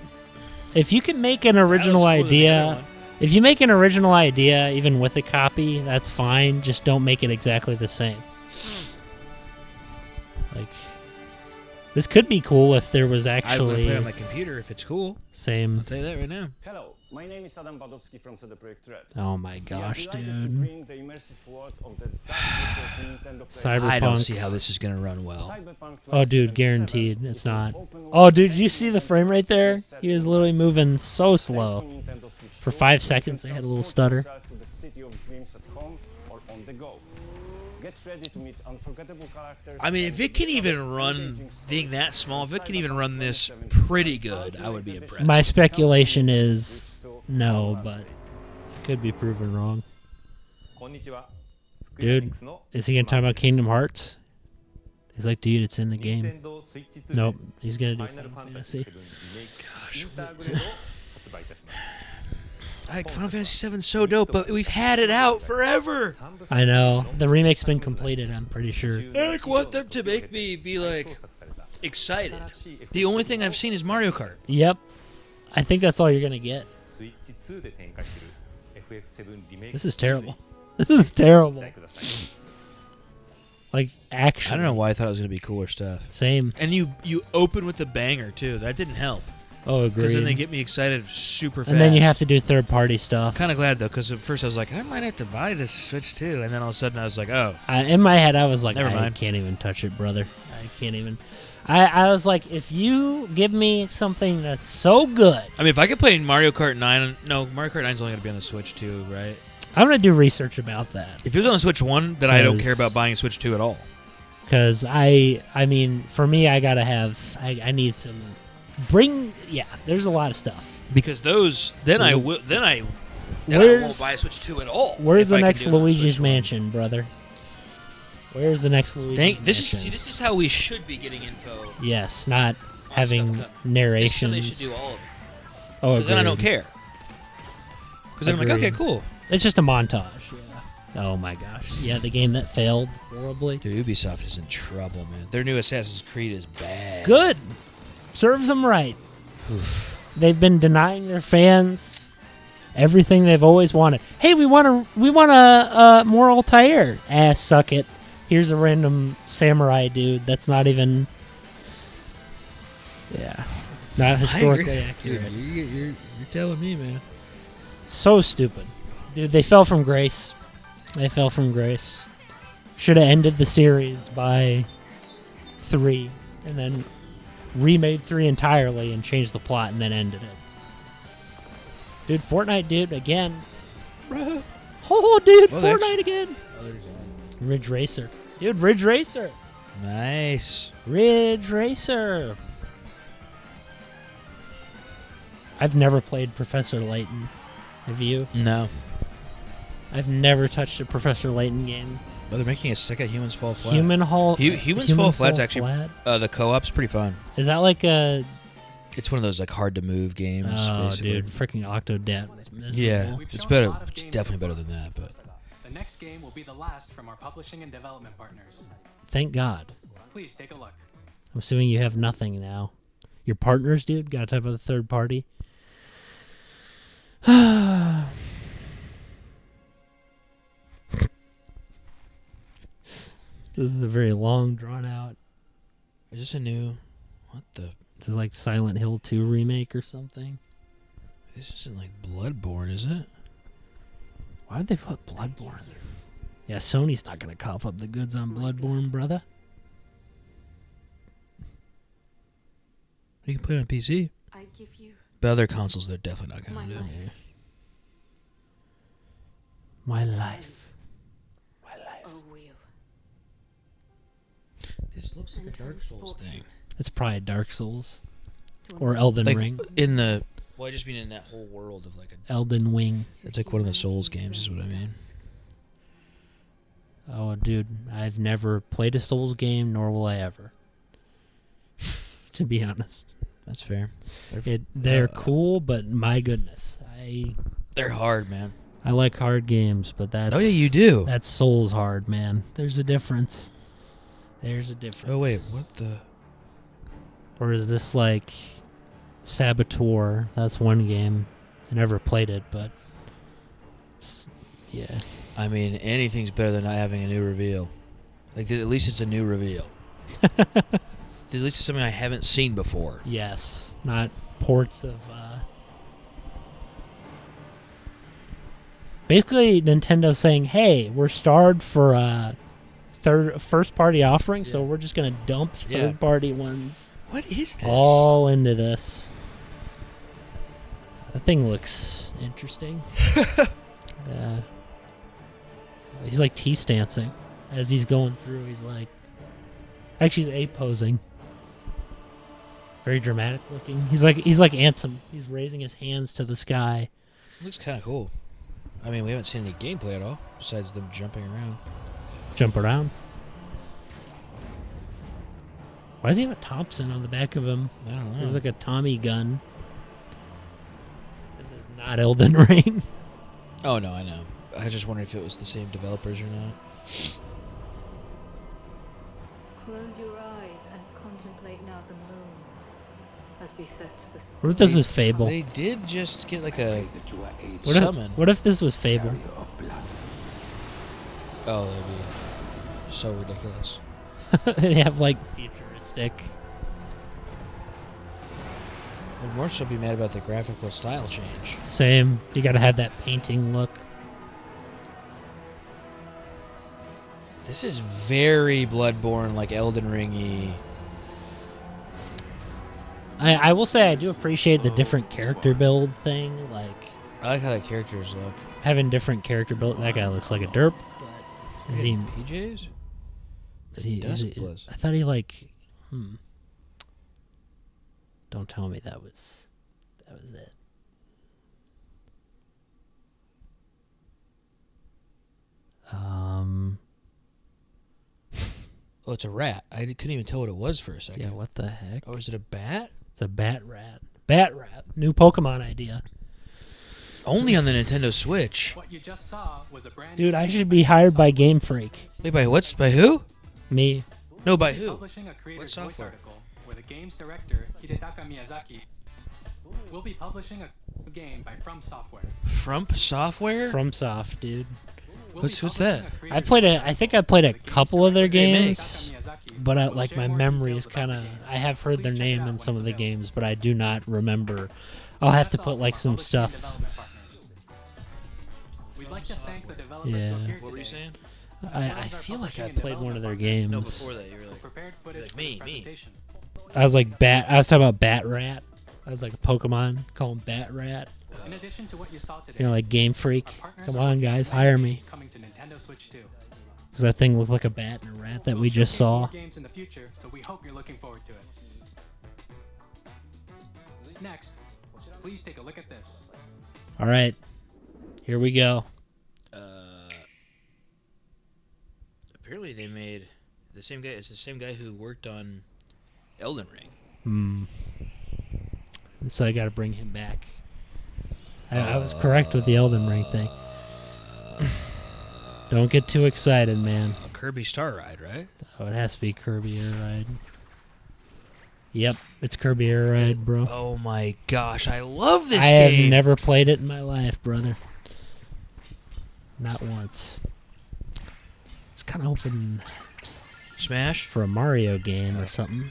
if you can make an original cooler than the idea other one. If you make an original idea, even with a copy, that's fine. Just don't make it exactly the same. Like, this could be cool if there was I would actually play it on my computer if it's cool. same. I'll tell you that right now. Hello, my name is Adam Badowski from CD Projekt Red. Oh my gosh, We are delighted to dude. bring the immersive world of the Dark Future to Nintendo Cyberpunk. Play. I don't see how this is gonna run well. Cyberpunk Oh, dude, 2077 guaranteed. It's is an not. open-world Oh, dude, did you action see the frame rate there? He was literally moving so Thanks slow. to Nintendo Switch For 2, 5 you seconds, can they had a little transport stutter. yourself to the city of dreams at home or on the go. Get ready to meet unforgettable characters. I mean, if and it can discover even run, engaging being stories that small, if it can even Cyberpunk run this 2077 pretty good, I would be impressed. My speculation is no, but it could be proven wrong. Dude, is he gonna talk about Kingdom Hearts? He's like, dude, it's in the game. Nope, he's gonna do Final Fantasy. Gosh. Final Fantasy VII's so dope, but we've had it out forever. I know. The remake's been completed, I'm pretty sure. I like, want them to make me be like excited. The only thing I've seen is Mario Kart. Yep. I think that's all you're gonna get. This is terrible. This is terrible. Like, actually. I don't know why I thought it was gonna be cooler stuff. Same. And you open with a banger too. That didn't help. Oh, agreed. Because then they get me excited super fast. And then you have to do third-party stuff. Kind of glad though, because at first I was like, I might have to buy this Switch too, and then all of a sudden I was like, oh. In my head, I was like, Never I mind. can't even touch it, brother. I can't even. I was like, if you give me something that's so good. I mean, if I could play Mario Kart 9, no, Mario Kart 9's only gonna be on the Switch too, right? I'm gonna do research about that. If it was on the Switch 1, then I don't care about buying a Switch 2 at all. Because I mean, for me, I gotta have. I need some. Yeah, there's a lot of stuff. Because those, then I will. Then I won't buy a Switch 2 at all. Where's if the I can next do it on the Luigi's Switch 1. Mansion, brother? Where's the next Luigi's Mansion? This is how we should be getting info. Yes, not having This is how narrations. they should do all of it. Oh, Because then I don't agreed. care. Because then I'm like, okay, Agreed. cool. It's just a montage. Yeah. Oh my gosh. Yeah, the game that failed horribly. Dude, Ubisoft is in trouble, man. Their new Assassin's Creed is bad. Good. Serves them right. Oof. They've been denying their fans everything they've always wanted. Hey, we want a more Altair. Suck it. Here's a random samurai dude that's not even. Yeah, not historically accurate. Dude, you're telling me, man. So stupid, dude. They fell from grace. They fell from grace. Should have ended the series by 3, and then remade 3 entirely and changed the plot and then ended it. Dude, Fortnite, dude, again. Oh, dude, Well, Fortnite again. Ridge Racer. Dude, Ridge Racer. Nice. Ridge Racer. I've never played Professor Layton. Have you? No. I've never touched a Professor Layton game. But they're making a second Humans Fall Flat. Humans Fall Flat's actually the co-op's pretty fun. Is that like a? It's one of those like hard to move games. Oh, basically. dude, freaking Octodad was miserable. Yeah, it's better. It's definitely better than that. But The next game will be the last from our publishing and development partners. Thank God. Please take a look. I'm assuming you have nothing now. Your partners, dude. Got to talk about the third party. This is a very long, drawn out. is this a new? What the? This is like Silent Hill 2 remake or something. This isn't like Bloodborne, is it? Why would they put Bloodborne? Yeah, Sony's not gonna cough up the goods on Bloodborne, brother. You can play it on PC. I give you But other consoles, they're definitely not gonna do. My life. a wheel. This looks like a Dark Souls thing. It's probably Dark Souls or Elden Like Ring. in the. Well, I just mean in that whole world of like a. Elden Wing. It's like one of the Souls games, is what I mean. Oh, dude, I've never played a Souls game, nor will I ever. To be honest, That's fair. They're cool, but my goodness, They're hard, man. I like hard games, but that's Oh yeah, you do. That's Souls hard, man. There's a difference. There's a difference. Oh wait, what the? Or is this like Saboteur? That's one game. I never played it, but Yeah. I mean, anything's better than not having a new reveal. Like, at least it's a new reveal. At least it's something I haven't seen before. Yes, not ports of. Basically, Nintendo's saying, "Hey, we're starved for first-party offerings, so we're just gonna dump third-party ones." What is this? All into this. That thing looks interesting. Yeah. He's like T-stancing as he's going through. He's like, actually, he's A-posing. Very dramatic looking. He's like Ansem. He's raising his hands to the sky. Looks kind of cool. I mean, we haven't seen any gameplay at all besides them jumping around. Jump around. Why does he have a Thompson on the back of him? I don't know. There's like a Tommy gun. This is not Elden Ring. Oh, no, I know. I was just wondering if it was the same developers or not. Close your eyes and contemplate now the moon, as befits the. What if this is Fable? They did just get like a What summon. What if this was Fable? Oh, that'd be so ridiculous. They have like futuristic. I'd more so be mad about the graphical style change. Same. You gotta have that painting look. This is very Bloodborne, like Elden Ring-y. I will say I do appreciate the different character build thing. Like, I like how the characters look. having different character build. That guy looks like a derp. But is he PJs? I thought he like. Don't tell me that was it. Oh, it's a rat. I couldn't even tell what it was for a second. Yeah, what the heck? Oh, is it a bat? It's a bat rat. Bat rat. New Pokemon idea. Only on the Nintendo Switch. What you just saw was a brand Dude, I should be hired by Game Freak. Wait, by what's by who? Me. No, by who? Publishing a creator's What voice software? article where the game's director, Hidetaka Miyazaki, will be publishing a game by From Software. From Software? FromSoft, dude. What's that? I think I played a couple of their games, but like my memory is kind of. I have heard their name in some of the games, but I do not remember. I'll have to put like some stuff. We'd like to thank the developers who Yeah. appeared What were you today. saying? I feel like I played one of their games. No, before that, you were like, Prepared footage like for this me. presentation. I was like I was talking about Bat Rat. I was like a Pokemon. Call him Bat Rat. In addition to what you saw today, You know, like Game Freak. partners Come are on, working guys, on hire me. games coming to Nintendo Switch 2. Because that thing looked like a bat and a rat that we just Showcase more saw. games in the future, so we hope you're looking forward to it. Next, please take a look at this. All right, here we go. Apparently they made the same guy. It's the same guy who worked on Elden Ring. So I got to bring him back. I was correct with the Elden Ring thing. Don't get too excited, man. A Kirby Star Ride, right? Oh, it has to be Kirby Air Ride. Yep, it's Kirby Air Ride, bro. Oh my gosh, I love this I game. have never played it in my life, brother. Not once. It's kind of hoping Smash? for a Mario game or something.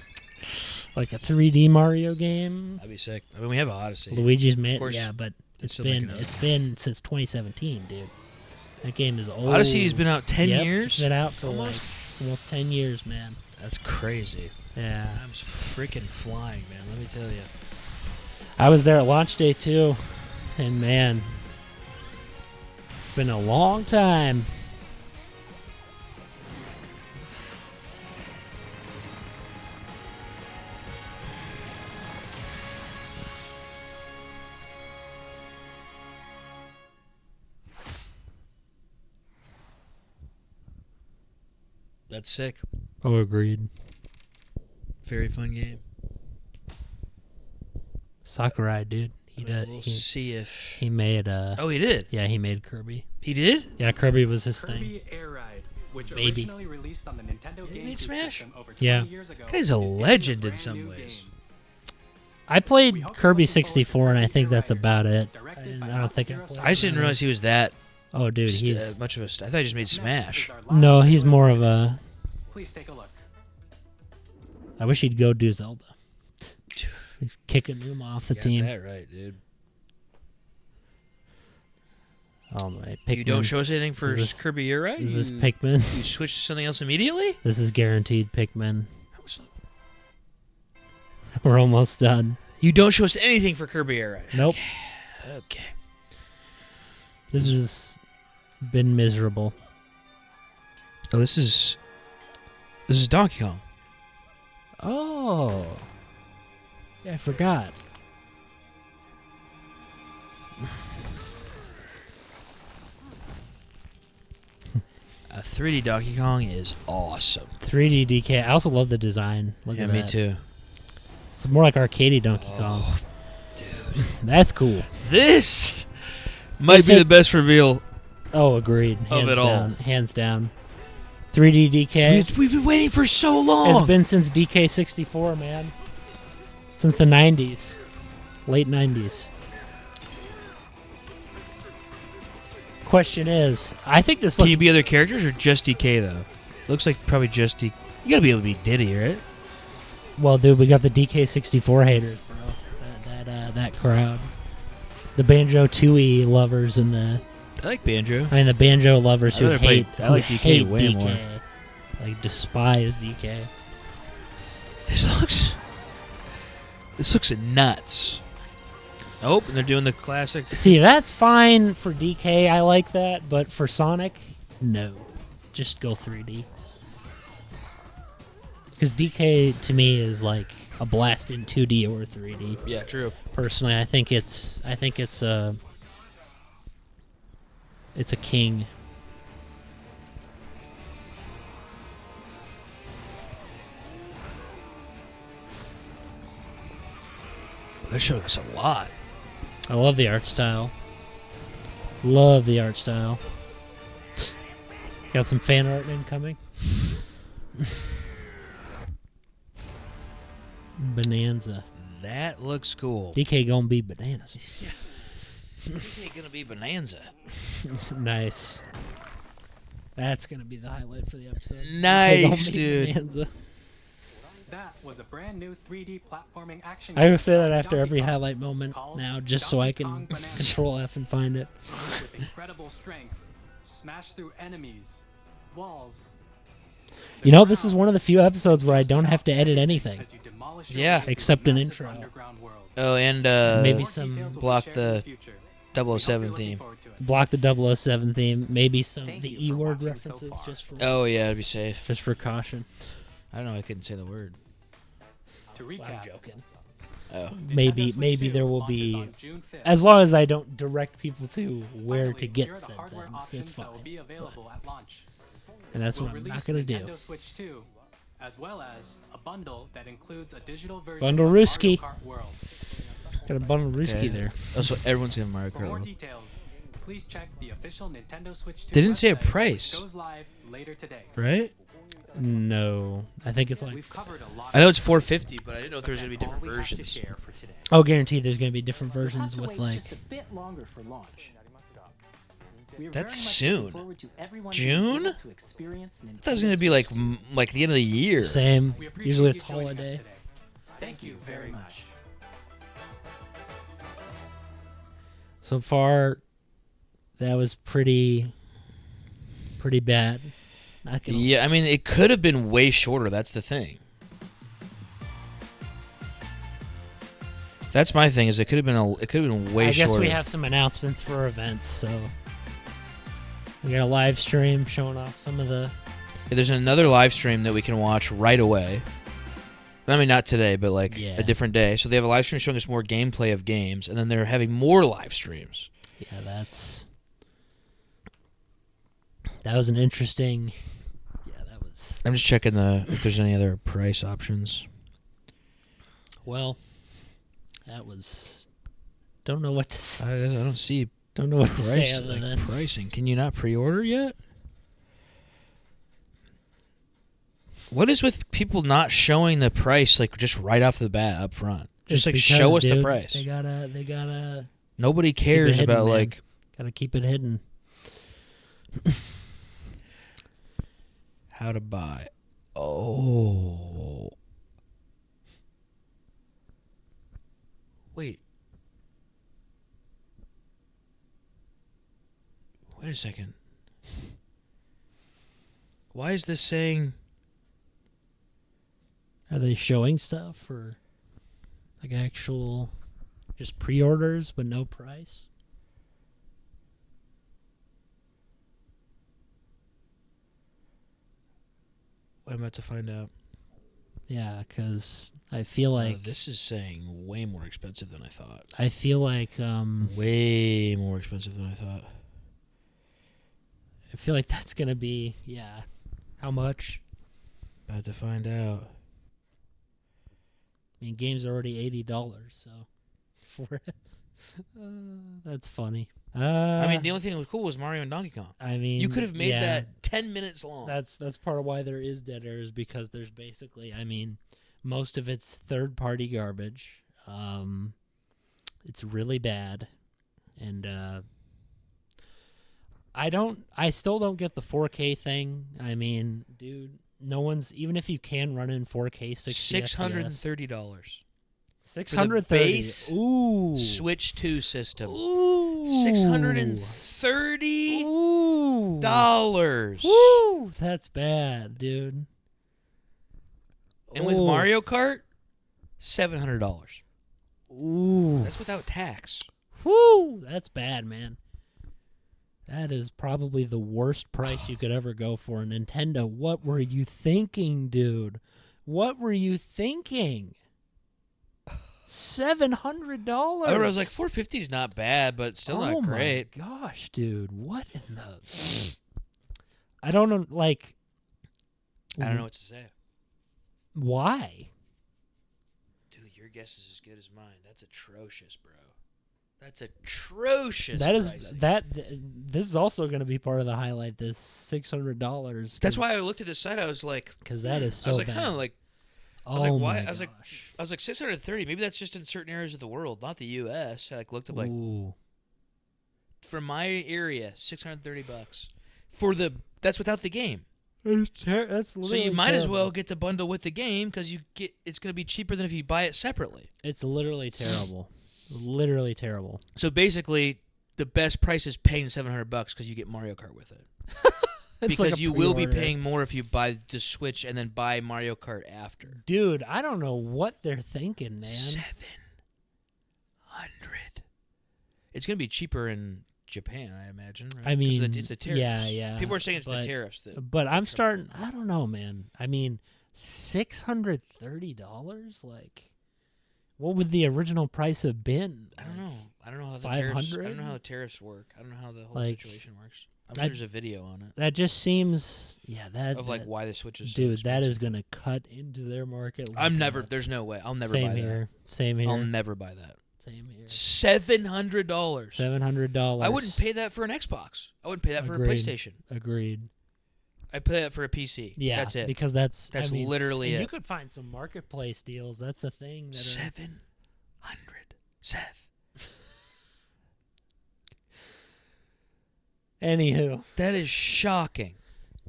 Like a 3D Mario game. That'd be sick. I mean, we have Odyssey. Luigi's Of Mansion. course, Yeah, but it's it's still been making it. since 2017, dude. That game is old. Odyssey's been out 10 Yep, years? It's been out for Almost? like almost 10 years, man. That's crazy. Yeah. Time's freaking flying, man. Let me tell you. I was there at launch day too, and man, it's been a long time. That's sick. Oh, agreed. Very fun game. Sakurai, dude. He did. We'll see if He made Oh, he did? Yeah, he made Kirby. He did? Yeah, Kirby was his thing. Kirby Air Ride, which Baby. originally released on the Nintendo He Game made Gear Smash? system over 20 Yeah. years ago. Guy's a is into legend in brand some new ways. game. I played Kirby 64, and I think that's about it. I don't think I played. I just didn't realize he was that Oh, dude, he's much of a. I thought he just made Smash. no, he's more of a. Please take a look. I wish he'd go do Zelda. He's kicking him off the team. That right, dude. Oh my! Pikmin. You don't show us anything for Kirby. You're right. Is this Pikmin? You switch to something else immediately. This is guaranteed Pikmin. We're almost done. You don't show us anything for Kirby, right? Nope. Okay. This has been miserable. Oh, this is Donkey Kong. Oh. Yeah, I forgot. A 3D Donkey Kong is awesome. 3D DK. I also love the design. Look at that. Yeah, me too. It's more like arcadey Donkey Kong. Dude. That's cool. This might be the best reveal. Oh, agreed. Of it all. Hands down. 3D DK. We've been waiting for so long. It's been since DK64, man. Since the 90s. Late 90s. Question is, I think this looks... Can you be other characters or just DK, though? Looks like probably just DK. You gotta be able to be Diddy, right? Well, dude, we got the DK64 haters, bro. That crowd. The Banjo-Tooie lovers and the... I like Banjo. I mean, the Banjo lovers who hate... I like who DK hate way DK. more. Like, despise DK. This looks nuts. Oh, and they're doing the classic. See, that's fine for DK. I like that, but for Sonic, no. Just go 3D. Because DK to me is like a blast in 2D or 3D. Yeah, true. Personally, I think it's a king. They're showing us a lot. I love the art style. Love the art style. Got some fan art incoming. Bonanza. That looks cool. DK gonna be bananas. DK gonna be Bonanza. Nice. That's gonna be the highlight for the episode. Nice, dude. Bonanza. That was a brand new 3D platforming action. I will say that after every highlight moment now, just so I can control F and find it. With incredible strength, smash through enemies, walls. You know, this is one of the few episodes where I don't have to edit anything. Yeah. Except an intro. Oh, and maybe some block the 007 theme. Block the 007 theme. Maybe some the E-word references just for. Oh yeah, to be safe. Just for caution. I don't know. I couldn't say the word. To recap, I'm joking. Oh. Maybe there will be, as long as I don't direct people to where to get said things, it's fine. And that's what I'm not gonna do. Switch 2, as well as a bundle that includes a digital version Bundle of Ruski. Mario Kart World. Got a bundle Ruski there. Oh, so everyone's getting Mario For Kart more World. details, please check the official Nintendo Switch 2 They didn't say a website, which price. goes live later today. Right? No, I think it's like. I know it's $450, but I didn't know if there was gonna be different versions. Oh, guaranteed there's gonna be different versions with like. Just a bit longer for launch. That's soon. June? I thought it was gonna be like the end of the year. Same. Usually it's holiday. Thank you very much. So far, that was pretty bad. Not gonna Yeah, I mean, it could have been way shorter. That's the thing. That's my thing. Is it could have been way shorter. I guess we have some announcements for events. So we got a live stream showing off some of the. Yeah, there's another live stream that we can watch right away. I mean, not today, but like a different day. So they have a live stream showing us more gameplay of games, and then they're having more live streams. Yeah, that was an interesting. Yeah, that was. I'm just checking if there's any other price options. Well, that was. Don't know what to say. I don't see. Don't know what to say other than pricing. Can you not pre-order yet? What is with people not showing the price like just right off the bat up front? Just like because, show us dude, the price. They gotta. Nobody cares hidden, about man. like. Gotta keep it hidden. How to buy. Oh. Wait. Wait a second. Why is this saying... Are they showing stuff or like actual just pre-orders but no price? I'm about to find out. Yeah, because I feel like this is saying way more expensive than I thought. I feel like way more expensive than I thought. I feel like that's gonna be how much? About to find out. I mean, games are already $80, so for that's funny. I mean, the only thing that was cool was Mario and Donkey Kong. I mean, you could have made that 10 minutes long. That's part of why there is dead air, is because there's basically, I mean, most of it's third-party garbage. It's really bad, and I still don't get the 4K thing. I mean, dude, no one's, even if you can run in 4K 60 $630. $630. Base Ooh. Switch 2 system. Ooh. $630. Woo! That's bad, dude. And with Mario Kart, $700. Ooh. That's without tax. Woo! That's bad, man. That is probably the worst price you could ever go for a Nintendo. What were you thinking, dude? What were you thinking? $700. I was like, $450 is not bad, but still not great. Oh my gosh, dude! What in the? I don't know. Like, I don't know what to say. Why? Dude, your guess is as good as mine. That's atrocious, bro. That's atrocious. That is pricing. This is also going to be part of the highlight. This $600. That's why I looked at this site. I was like, because that is so I was like, bad. huh, like. I was Oh like, why? my I was like 630. Maybe that's just in certain areas of the world, not the U.S. I looked up for my area, $630 for that's without the game. That's so you might as well get the bundle with the game because it's going to be cheaper than if you buy it separately. It's literally terrible, literally terrible. So basically, the best price is paying $700 because you get Mario Kart with it. Because like you will be paying more if you buy the Switch and then buy Mario Kart after. Dude, I don't know what they're thinking, man. $700. It's going to be cheaper in Japan, I imagine. Right? I mean, it's the tariffs. Yeah. People are saying it's the tariffs. But I'm starting. I don't know, man. I mean, $630. Like, what would the original price have been? I don't know. I don't know how the 500. I don't know how the tariffs work. I don't know how the whole situation works. I'm sure there's a video on it. That just seems, of like why the Switch is so dude, expensive. that is gonna cut into their market. Like I'm never. There's no way. I'll never Same buy here. that. Same here. I'll never buy that. Same here. $700. $700. I wouldn't pay that for an Xbox. I wouldn't pay that for a PlayStation. Agreed. I'd pay that for a PC. Yeah, that's it. Because that's literally it. You could find some marketplace deals. That's the thing. $700, Seth. Anywho, that is shocking.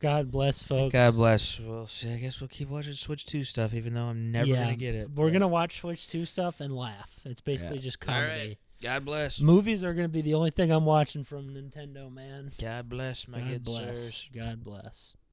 God bless, folks. God bless. Well, I guess we'll keep watching Switch 2 stuff, even though I'm never gonna get it. We're gonna watch Switch 2 stuff and laugh. It's basically just comedy. All right. God bless. Movies are gonna be the only thing I'm watching from Nintendo, man. God bless my good sirs. God bless.